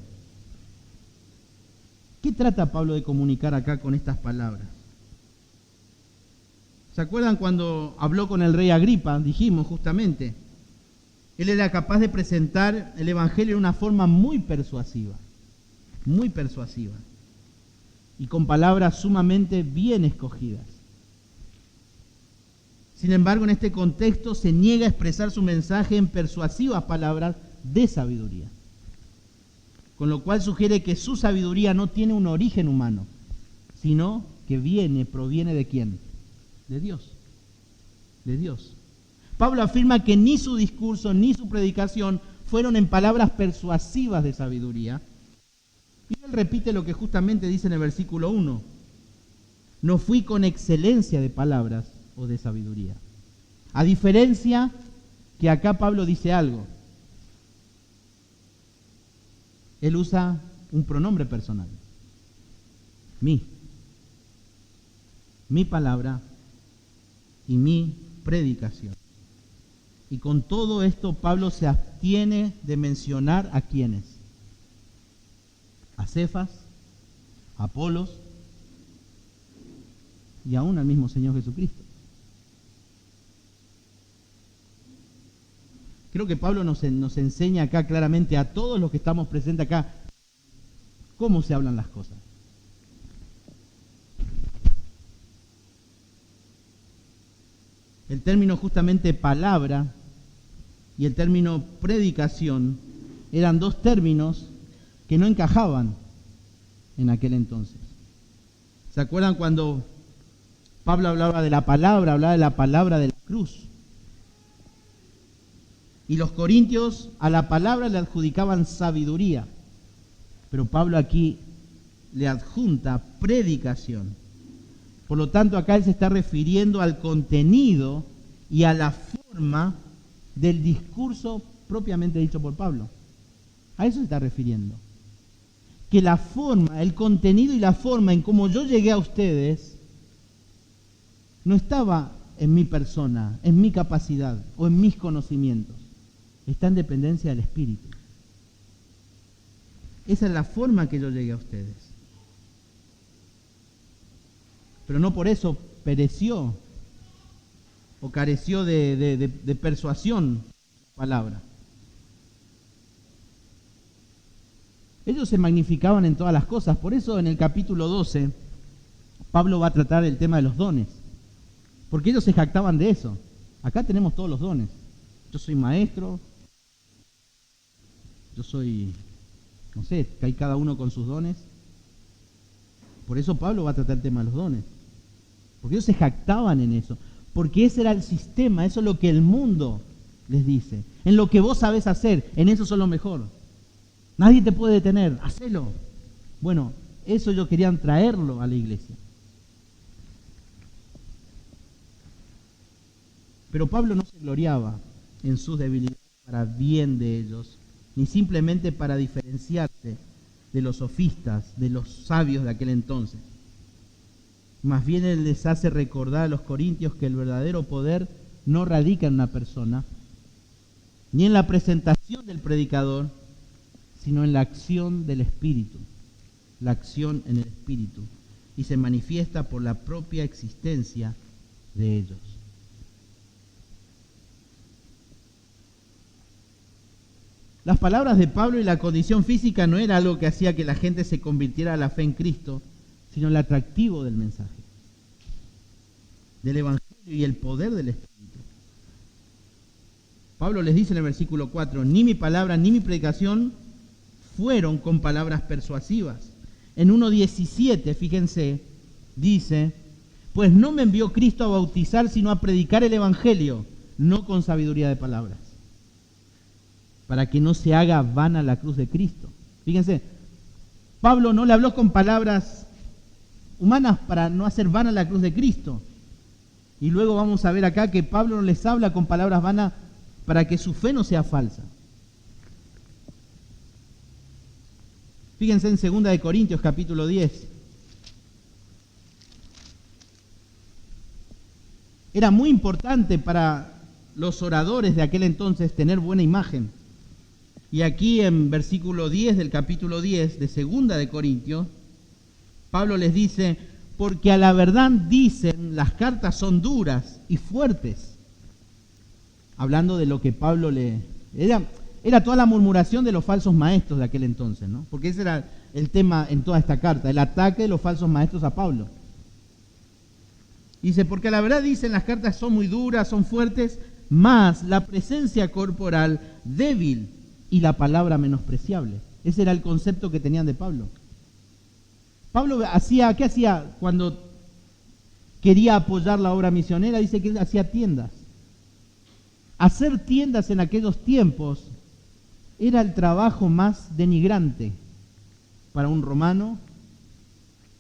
¿Qué trata Pablo de comunicar acá con estas palabras? ¿Se acuerdan cuando habló con el rey Agripa? Dijimos justamente, él era capaz de presentar el Evangelio de una forma muy persuasiva, y con palabras sumamente bien escogidas. Sin embargo, en este contexto se niega a expresar su mensaje en persuasivas palabras de sabiduría, con lo cual sugiere que su sabiduría no tiene un origen humano, sino que proviene ¿de quién? De Dios. De Dios. Pablo afirma que ni su discurso ni su predicación fueron en palabras persuasivas de sabiduría. Y él repite lo que justamente dice en el versículo 1. No fui con excelencia de palabras o de sabiduría. A diferencia que acá Pablo dice algo. Él usa un pronombre personal. Mi palabra y mi predicación. Y con todo esto Pablo se abstiene de mencionar a quiénes. A Cefas, a Apolos y aún al mismo Señor Jesucristo. Creo que Pablo nos enseña acá claramente a todos los que estamos presentes acá cómo se hablan las cosas. El término justamente palabra y el término predicación eran dos términos que no encajaban en aquel entonces. ¿Se acuerdan cuando Pablo hablaba de la palabra de la cruz? Y los corintios a la palabra le adjudicaban sabiduría, pero Pablo aquí le adjunta predicación. Por lo tanto, acá él se está refiriendo al contenido y a la forma del discurso propiamente dicho por Pablo. A eso se está refiriendo. Que la forma, el contenido y la forma en cómo yo llegué a ustedes no estaba en mi persona, en mi capacidad o en mis conocimientos, está en dependencia del Espíritu. Esa es la forma que yo llegué a ustedes. Pero no por eso pereció o careció de persuasión palabra. Ellos se magnificaban en todas las cosas. Por eso en el capítulo 12 Pablo va a tratar el tema de los dones. Porque ellos se jactaban de eso. Acá tenemos todos los dones. Yo soy maestro. Yo soy, no sé, que hay cada uno con sus dones. Por eso Pablo va a tratar el tema de los dones. Porque ellos se jactaban en eso. Porque ese era el sistema, eso es lo que el mundo les dice. En lo que vos sabés hacer, en eso sos lo mejor. Nadie te puede detener, hacelo. Bueno, eso ellos querían traerlo a la iglesia. Pero Pablo no se gloriaba en sus debilidades para bien de ellos, ni simplemente para diferenciarse de los sofistas, de los sabios de aquel entonces. Más bien él les hace recordar a los corintios que el verdadero poder no radica en una persona, ni en la presentación del predicador, sino en la acción del Espíritu, la acción en el Espíritu, y se manifiesta por la propia existencia de ellos. Las palabras de Pablo y la condición física no era algo que hacía que la gente se convirtiera a la fe en Cristo, sino el atractivo del mensaje, del Evangelio y el poder del Espíritu. Pablo les dice en el versículo 4, ni mi palabra ni mi predicación fueron con palabras persuasivas. En 1:17, fíjense, dice, pues no me envió Cristo a bautizar, sino a predicar el Evangelio, no con sabiduría de palabras, para que no se haga vana la cruz de Cristo. Fíjense, Pablo no le habló con palabras humanas para no hacer vana la cruz de Cristo. Y luego vamos a ver acá que Pablo no les habla con palabras vanas para que su fe no sea falsa. Fíjense en 2 Corintios capítulo 10. Era muy importante para los oradores de aquel entonces tener buena imagen. Y aquí en versículo 10 del capítulo 10 de 2 Corintios, Pablo les dice, porque a la verdad dicen, las cartas son duras y fuertes. Hablando de lo que Pablo le... Era toda la murmuración de los falsos maestros de aquel entonces, ¿no? Porque ese era el tema en toda esta carta, el ataque de los falsos maestros a Pablo. Dice, porque a la verdad dicen, las cartas son muy duras, son fuertes, más la presencia corporal débil y la palabra menospreciable. Ese era el concepto que tenían de Pablo. Pablo ¿qué hacía cuando quería apoyar la obra misionera? Dice que él hacía tiendas. Hacer tiendas en aquellos tiempos era el trabajo más denigrante para un romano,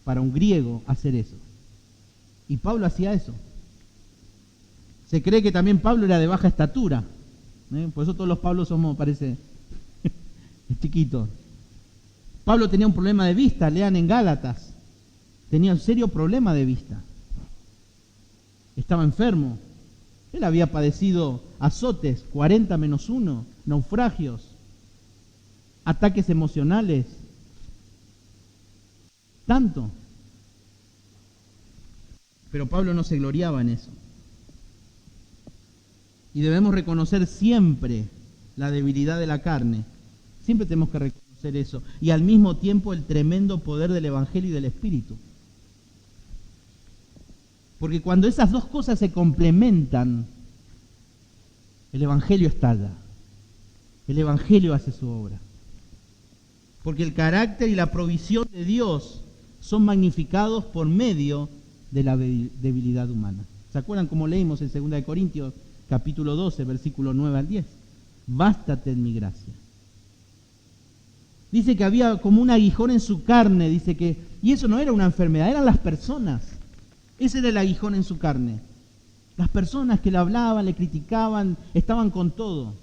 para un griego, hacer eso. Y Pablo hacía eso. Se cree que también Pablo era de baja estatura. Por eso todos los Pablos somos, parece, chiquitos. Pablo tenía un problema de vista, lean en Gálatas. Tenía un serio problema de vista. Estaba enfermo. Él había padecido azotes, 40-1, naufragios, ataques emocionales. Tanto. Pero Pablo no se gloriaba en eso. Y debemos reconocer siempre la debilidad de la carne. Siempre tenemos que reconocer eso. Y al mismo tiempo el tremendo poder del Evangelio y del Espíritu. Porque cuando esas dos cosas se complementan, el Evangelio estalla. El Evangelio hace su obra. Porque el carácter y la provisión de Dios son magnificados por medio de la debilidad humana. ¿Se acuerdan cómo leímos en 2 Corintios capítulo 12, versículo 9 al 10? Bástate en mi gracia. Dice que había como un aguijón en su carne, dice que, y eso no era una enfermedad, eran las personas. Ese era el aguijón en su carne. Las personas que le hablaban, le criticaban, estaban con todo.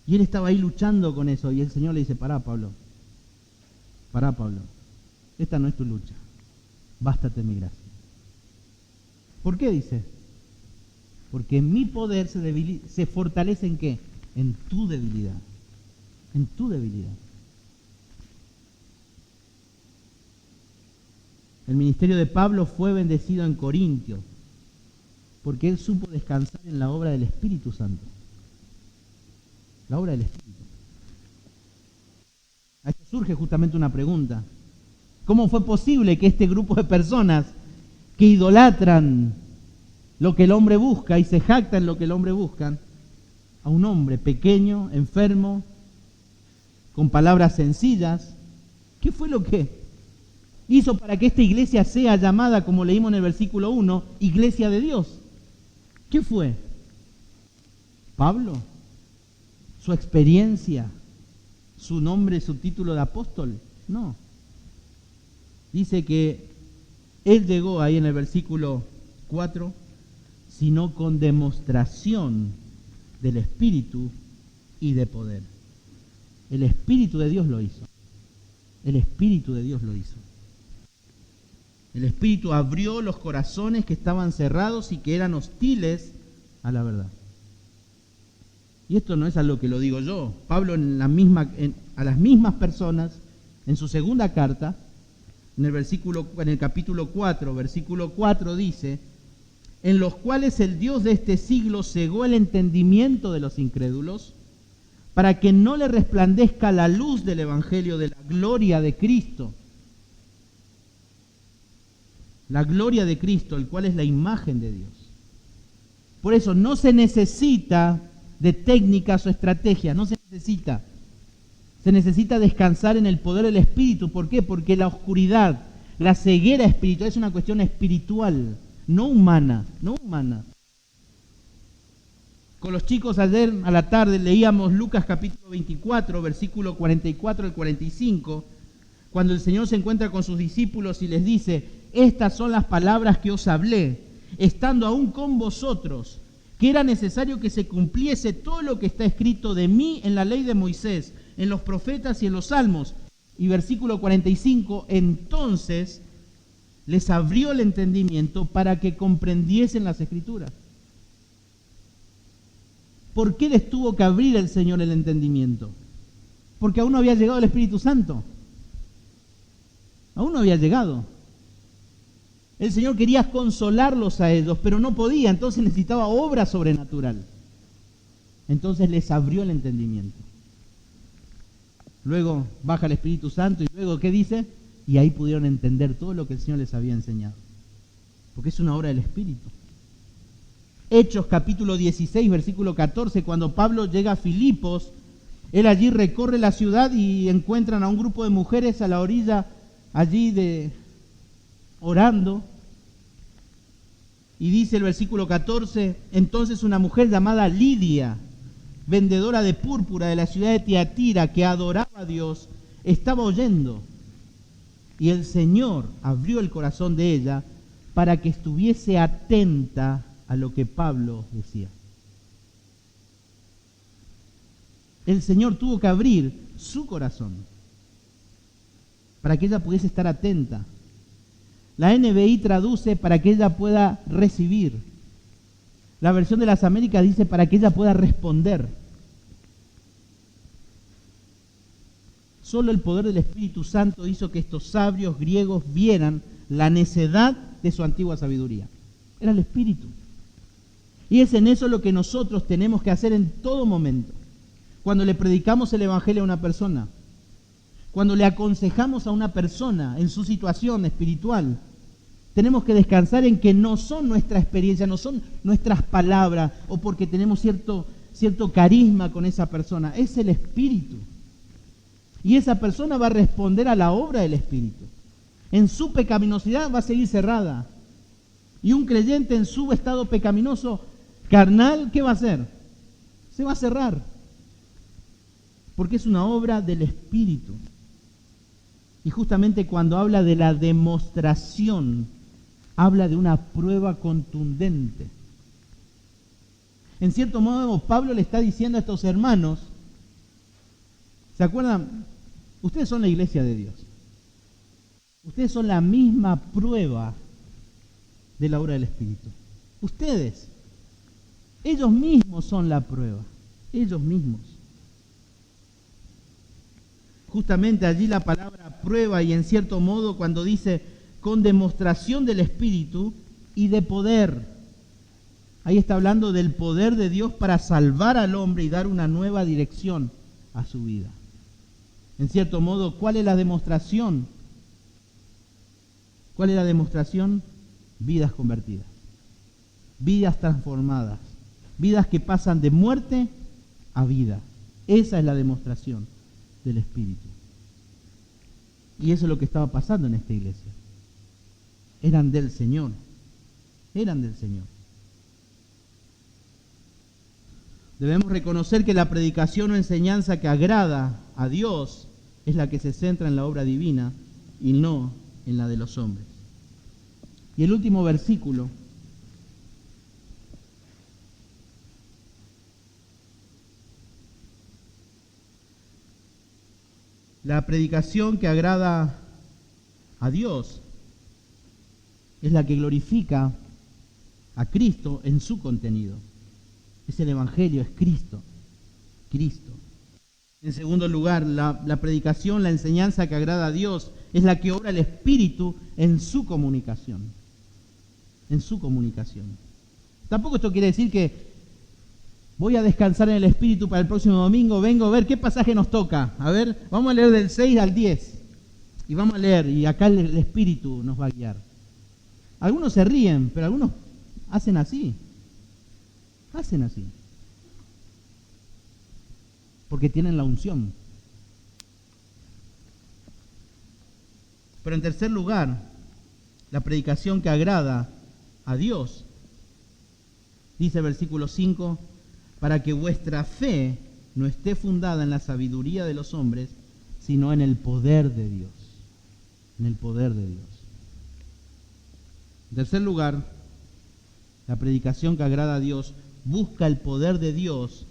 Y él estaba ahí luchando con eso. Y el Señor le dice, pará, Pablo. Esta no es tu lucha. Bástate en mi gracia. ¿Por qué dice? Porque mi poder se fortalece ¿en qué? en tu debilidad. En tu debilidad. El ministerio de Pablo fue bendecido en Corintio porque él supo descansar en la obra del Espíritu Santo. La obra del Espíritu. Ahí surge justamente una pregunta. ¿Cómo fue posible que este grupo de personas que idolatran lo que el hombre busca y se jactan lo que el hombre busca, a un hombre pequeño, enfermo, con palabras sencillas, qué fue lo que hizo para que esta iglesia sea llamada, como leímos en el versículo 1, iglesia de Dios? ¿Qué fue? ¿Pablo? ¿Su experiencia? ¿Su nombre, su título de apóstol? No. Dice que él llegó ahí en el versículo 4, sino con demostración del Espíritu y de poder. El Espíritu de Dios lo hizo. El Espíritu de Dios lo hizo. El Espíritu abrió los corazones que estaban cerrados y que eran hostiles a la verdad. Y esto no es algo que lo digo yo. Pablo a las mismas personas, en su segunda carta, en el capítulo 4, versículo 4 dice, en los cuales el Dios de este siglo cegó el entendimiento de los incrédulos, para que no le resplandezca la luz del Evangelio de la gloria de Cristo. La gloria de Cristo, el cual es la imagen de Dios. Por eso no se necesita de técnicas o estrategias, no se necesita. Se necesita descansar en el poder del Espíritu. ¿Por qué? Porque la oscuridad, la ceguera espiritual es una cuestión espiritual, no humana, no humana. Con los chicos ayer a la tarde leíamos Lucas capítulo 24, versículo 44 al 45, cuando el Señor se encuentra con sus discípulos y les dice, estas son las palabras que os hablé, estando aún con vosotros, que era necesario que se cumpliese todo lo que está escrito de mí en la ley de Moisés, en los profetas y en los salmos. Y versículo 45, entonces les abrió el entendimiento para que comprendiesen las Escrituras. ¿Por qué les tuvo que abrir el Señor el entendimiento? Porque aún no había llegado el Espíritu Santo. Aún no había llegado. El Señor quería consolarlos a ellos, pero no podía, entonces necesitaba obra sobrenatural. Entonces les abrió el entendimiento. Luego baja el Espíritu Santo y luego, ¿qué dice? Y ahí pudieron entender todo lo que el Señor les había enseñado. Porque es una obra del Espíritu. Hechos capítulo 16, versículo 14, cuando Pablo llega a Filipos, él allí recorre la ciudad y encuentran a un grupo de mujeres a la orilla allí orando. Y dice el versículo 14, entonces una mujer llamada Lidia, vendedora de púrpura de la ciudad de Tiatira, que adoraba a Dios, estaba oyendo. Y el Señor abrió el corazón de ella para que estuviese atenta a lo que Pablo decía. El Señor tuvo que abrir su corazón para que ella pudiese estar atenta. La NBI traduce para que ella pueda recibir. La versión de las Américas dice para que ella pueda responder. Solo el poder del Espíritu Santo hizo que estos sabios griegos vieran la necedad de su antigua sabiduría. Era el Espíritu. Y es en eso lo que nosotros tenemos que hacer en todo momento. Cuando le predicamos el Evangelio a una persona, cuando le aconsejamos a una persona en su situación espiritual, tenemos que descansar en que no son nuestra experiencia, no son nuestras palabras o porque tenemos cierto carisma con esa persona, es el Espíritu. Y esa persona va a responder a la obra del Espíritu. En su pecaminosidad va a seguir cerrada. Y un creyente en su estado pecaminoso carnal, ¿qué va a hacer? Se va a cerrar. Porque es una obra del Espíritu. Y justamente cuando habla de la demostración, habla de una prueba contundente. En cierto modo, Pablo le está diciendo a estos hermanos, ¿se acuerdan? Ustedes son la iglesia de Dios. Ustedes son la misma prueba de la obra del Espíritu. Ustedes, ellos mismos son la prueba. Ellos mismos. Justamente allí la palabra prueba, y en cierto modo cuando dice con demostración del Espíritu y de poder. Ahí está hablando del poder de Dios para salvar al hombre y dar una nueva dirección a su vida. En cierto modo, ¿cuál es la demostración? ¿Cuál es la demostración? Vidas convertidas, vidas transformadas, vidas que pasan de muerte a vida. Esa es la demostración del Espíritu. Y eso es lo que estaba pasando en esta iglesia. Eran del Señor, eran del Señor. Debemos reconocer que la predicación o enseñanza que agrada a Dios es la que se centra en la obra divina y no en la de los hombres. Y el último versículo, la predicación que agrada a Dios es la que glorifica a Cristo en su contenido. Es el Evangelio, es Cristo. Cristo. En segundo lugar, la predicación, la enseñanza que agrada a Dios es la que obra el Espíritu en su comunicación. En su comunicación. Tampoco esto quiere decir que voy a descansar en el Espíritu para el próximo domingo, vengo a ver qué pasaje nos toca. A ver, vamos a leer del 6 al 10. Y vamos a leer, y acá el Espíritu nos va a guiar. Algunos se ríen, pero algunos hacen así. Hacen así. Porque tienen la unción. Pero en tercer lugar, la predicación que agrada a Dios, dice el versículo 5, para que vuestra fe no esté fundada en la sabiduría de los hombres, sino en el poder de Dios. En el poder de Dios. En tercer lugar, la predicación que agrada a Dios busca el poder de Dios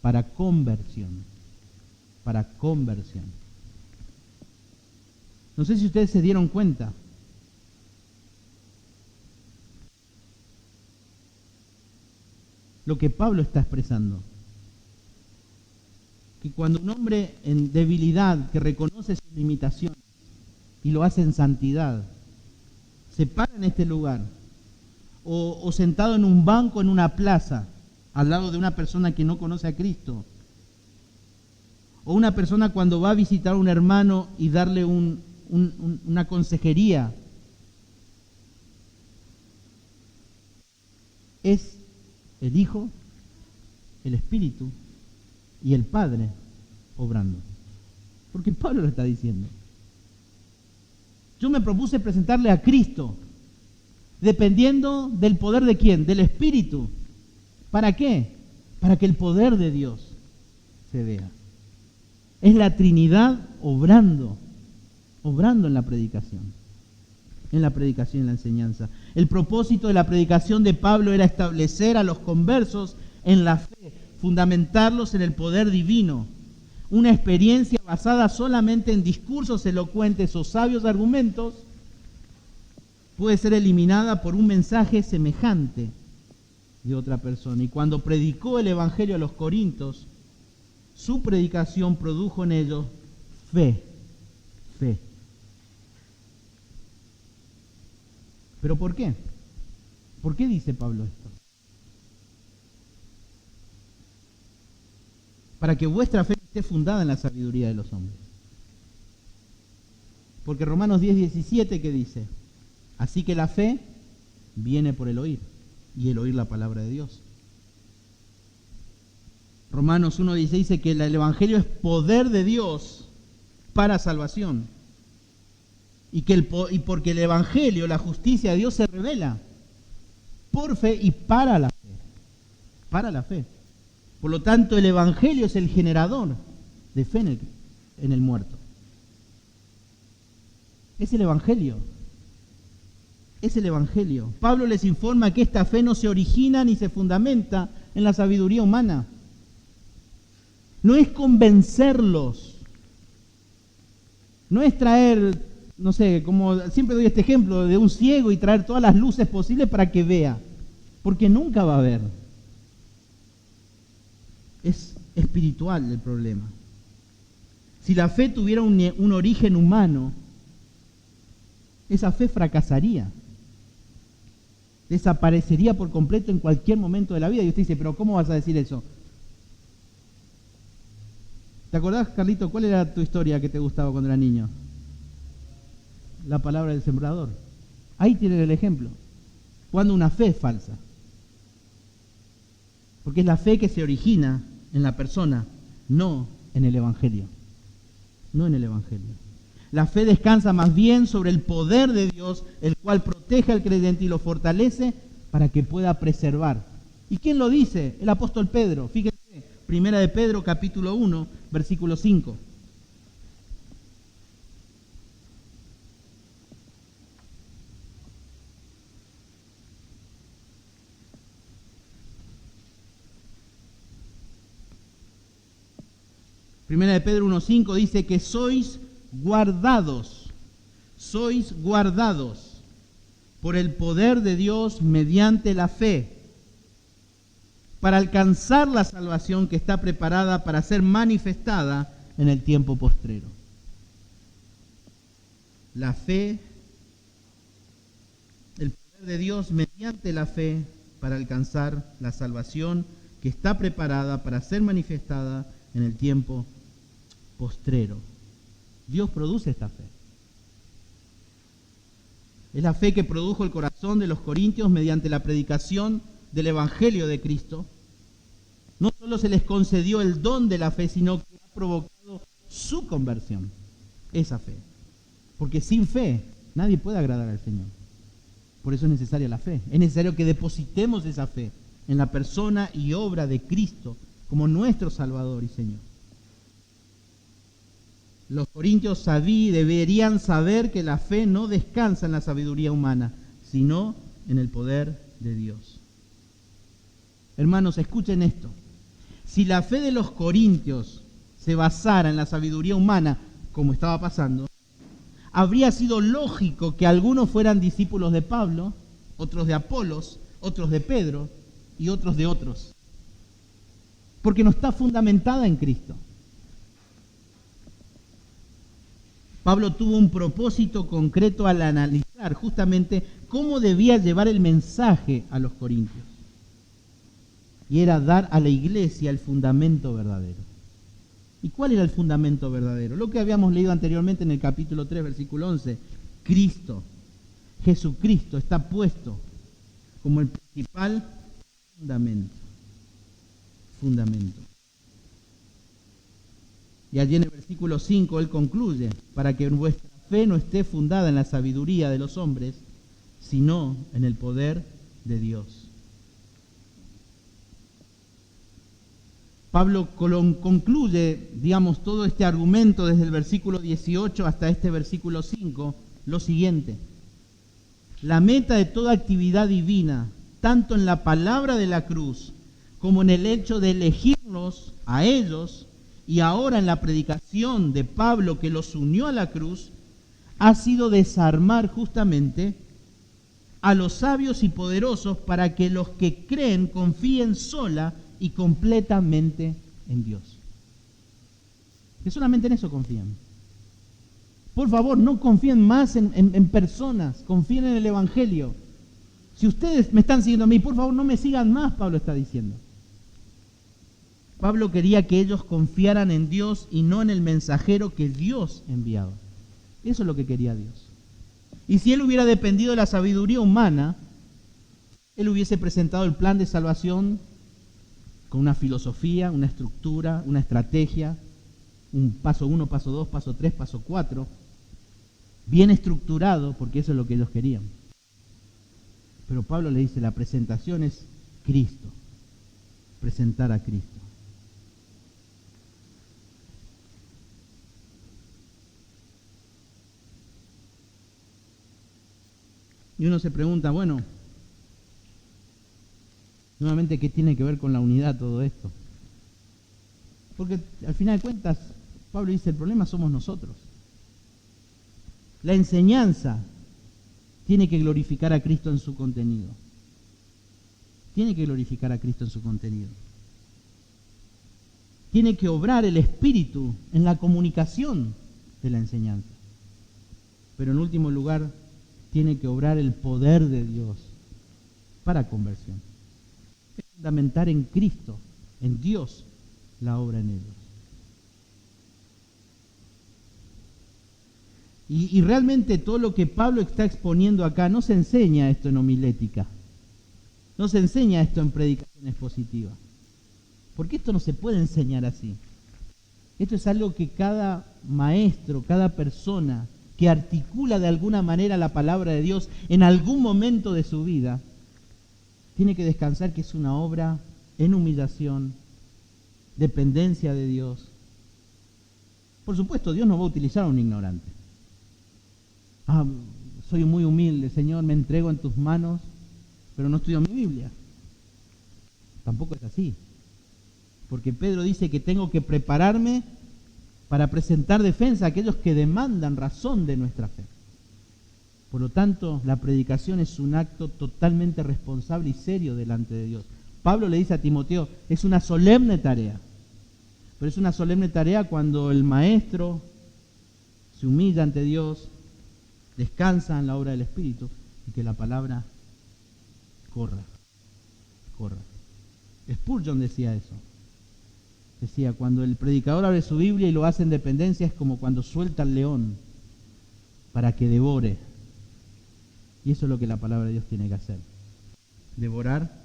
para conversión. Para conversión. No sé si ustedes se dieron cuenta. Lo que Pablo está expresando. Que cuando un hombre en debilidad, que reconoce sus limitaciones y lo hace en santidad, se para en este lugar, o sentado en un banco en una plaza, al lado de una persona que no conoce a Cristo, o una persona cuando va a visitar a un hermano y darle una consejería, es el Hijo, el Espíritu y el Padre obrando. Porque Pablo lo está diciendo. Yo me propuse presentarle a Cristo, dependiendo del poder de ¿quién? Del Espíritu. ¿Para qué? Para que el poder de Dios se vea. Es la Trinidad obrando en la predicación. En la predicación y la enseñanza. El propósito de la predicación de Pablo era establecer a los conversos en la fe, fundamentarlos en el poder divino. Una experiencia basada solamente en discursos elocuentes o sabios argumentos puede ser eliminada por un mensaje semejante de otra persona. Y cuando predicó el Evangelio a los Corintios, su predicación produjo en ellos fe. ¿Pero por qué? ¿Por qué dice Pablo esto? Para que vuestra fe esté fundada en la sabiduría de los hombres. Porque Romanos 10:17, ¿qué dice? Así que la fe viene por el oír, y el oír la palabra de Dios. Romanos 1:16 dice que el Evangelio es poder de Dios para salvación. Y porque el Evangelio, la justicia de Dios se revela por fe y para la fe. Para la fe. Por lo tanto, el Evangelio es el generador de fe en el muerto. Es el Evangelio. Es el Evangelio. Pablo les informa que esta fe no se origina ni se fundamenta en la sabiduría humana. No es convencerlos. No es traer, no sé, como siempre doy este ejemplo de un ciego y traer todas las luces posibles para que vea. Porque nunca va a ver. Es espiritual del problema. Si la fe tuviera un origen humano, esa fe fracasaría. Desaparecería por completo en cualquier momento de la vida. Y usted dice, pero ¿cómo vas a decir eso? ¿Te acordás, Carlito, cuál era tu historia que te gustaba cuando eras niño? La palabra del sembrador. Ahí tienen el ejemplo. Cuando una fe es falsa. Porque es la fe que se origina en la persona, no en el Evangelio. No en el Evangelio. La fe descansa más bien sobre el poder de Dios, el cual protege al creyente y lo fortalece para que pueda preservar. ¿Y quién lo dice? El apóstol Pedro. Fíjense, Primera de Pedro, capítulo 1, versículo 5. Primera de Pedro 1.5 dice que sois guardados por el poder de Dios mediante la fe, para alcanzar la salvación que está preparada para ser manifestada en el tiempo postrero. La fe, el poder de Dios mediante la fe para alcanzar la salvación que está preparada para ser manifestada en el tiempo postrero. Dios produce esta fe. Es la fe que produjo el corazón de los corintios mediante la predicación del Evangelio de Cristo. No solo se les concedió el don de la fe, sino que ha provocado su conversión, esa fe. Porque sin fe nadie puede agradar al Señor. Por eso es necesaria la fe. Es necesario que depositemos esa fe en la persona y obra de Cristo como nuestro Salvador y Señor. Los corintios deberían saber que la fe no descansa en la sabiduría humana, sino en el poder de Dios. Hermanos, escuchen esto. Si la fe de los corintios se basara en la sabiduría humana, como estaba pasando, habría sido lógico que algunos fueran discípulos de Pablo, otros de Apolos, otros de Pedro y otros de otros. Porque no está fundamentada en Cristo. Pablo tuvo un propósito concreto al analizar justamente cómo debía llevar el mensaje a los corintios. Y era dar a la iglesia el fundamento verdadero. ¿Y cuál era el fundamento verdadero? Lo que habíamos leído anteriormente en el capítulo 3, versículo 11. Cristo, Jesucristo está puesto como el principal fundamento. Y allí en el versículo 5 él concluye, para que vuestra fe no esté fundada en la sabiduría de los hombres, sino en el poder de Dios. Pablo concluye, todo este argumento desde el versículo 18 hasta este versículo 5, lo siguiente. La meta de toda actividad divina, tanto en la palabra de la cruz, como en el hecho de elegirnos a ellos, y ahora en la predicación de Pablo que los unió a la cruz, ha sido desarmar justamente a los sabios y poderosos para que los que creen confíen sola y completamente en Dios. Que solamente en eso confían. Por favor, no confíen más en personas, confíen en el Evangelio. Si ustedes me están siguiendo a mí, por favor no me sigan más, Pablo está diciendo. Pablo quería que ellos confiaran en Dios y no en el mensajero que Dios enviaba. Eso es lo que quería Dios. Y si él hubiera dependido de la sabiduría humana, él hubiese presentado el plan de salvación con una filosofía, una estructura, una estrategia, un paso 1, paso 2, paso 3, paso 4, bien estructurado, porque eso es lo que ellos querían. Pero Pablo le dice, la presentación es Cristo, presentar a Cristo. Y uno se pregunta, bueno, nuevamente, ¿qué tiene que ver con la unidad todo esto? Porque al final de cuentas, Pablo dice, el problema somos nosotros. La enseñanza tiene que glorificar a Cristo en su contenido. Tiene que glorificar a Cristo en su contenido. tiene que obrar el Espíritu en la comunicación de la enseñanza. Pero en último lugar, tiene que obrar el poder de Dios para conversión. Es fundamental en Cristo, en Dios, la obra en ellos. Y realmente todo lo que Pablo está exponiendo acá no se enseña esto en homilética, no se enseña esto en predicación expositiva, porque esto no se puede enseñar así. Esto es algo que cada maestro, cada persona que articula de alguna manera la palabra de Dios en algún momento de su vida, tiene que descansar que es una obra en humillación, dependencia de Dios. Por supuesto, Dios no va a utilizar a un ignorante. Soy muy humilde, Señor, me entrego en tus manos, pero no estudio mi Biblia. Tampoco es así. Porque Pedro dice que tengo que prepararme para presentar defensa a aquellos que demandan razón de nuestra fe. Por lo tanto, la predicación es un acto totalmente responsable y serio delante de Dios. Pablo le dice a Timoteo, es una solemne tarea. Pero es una solemne tarea cuando el maestro se humilla ante Dios, descansa en la obra del Espíritu y que la palabra corra. Spurgeon decía eso. Decía, cuando el predicador abre su Biblia y lo hace en dependencia, es como cuando suelta al león para que devore. Y eso es lo que la palabra de Dios tiene que hacer. Devorar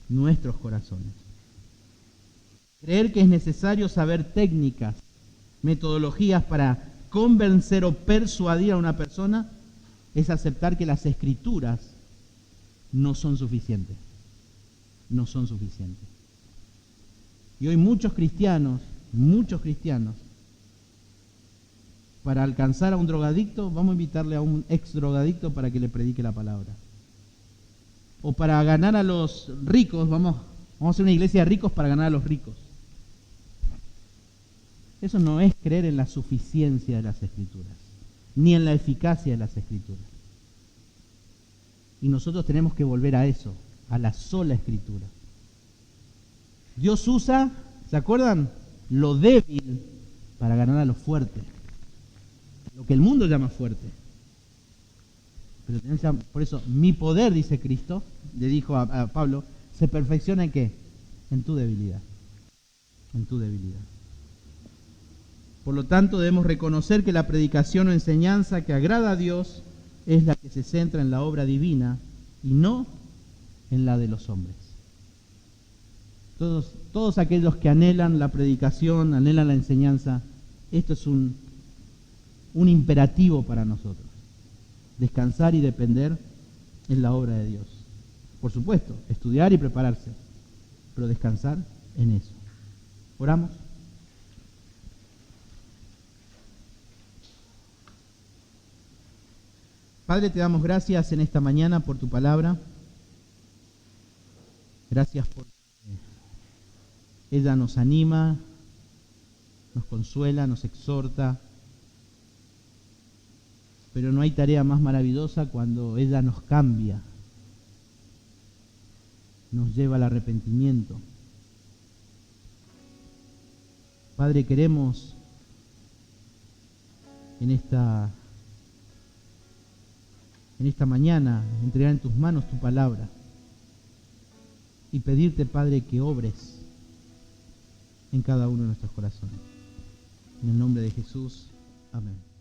nuestros corazones. Creer que es necesario saber técnicas, metodologías para convencer o persuadir a una persona es aceptar que las Escrituras no son suficientes. No son suficientes. Y hoy muchos cristianos, para alcanzar a un drogadicto, vamos a invitarle a un ex drogadicto para que le predique la palabra. O para ganar a los ricos, vamos a hacer una iglesia de ricos para ganar a los ricos. Eso no es creer en la suficiencia de las Escrituras, ni en la eficacia de las Escrituras. Y nosotros tenemos que volver a eso, a la sola Escritura. Dios usa, ¿se acuerdan? Lo débil para ganar a lo fuerte. Lo que el mundo llama fuerte. Pero por eso, mi poder, dice Cristo, le dijo a Pablo, se perfecciona ¿en qué? En tu debilidad. En tu debilidad. Por lo tanto, debemos reconocer que la predicación o enseñanza que agrada a Dios es la que se centra en la obra divina y no en la de los hombres. Todos aquellos que anhelan la predicación, anhelan la enseñanza, esto es un imperativo para nosotros. Descansar y depender en la obra de Dios. Por supuesto, estudiar y prepararse, pero descansar en eso. ¿Oramos? Padre, te damos gracias en esta mañana por tu palabra. Gracias porque ella nos anima, nos consuela, nos exhorta. Pero no hay tarea más maravillosa cuando ella nos cambia, nos lleva al arrepentimiento. Padre, queremos en esta mañana entregar en tus manos tu palabra y pedirte, Padre, que obres en cada uno de nuestros corazones. En el nombre de Jesús, amén.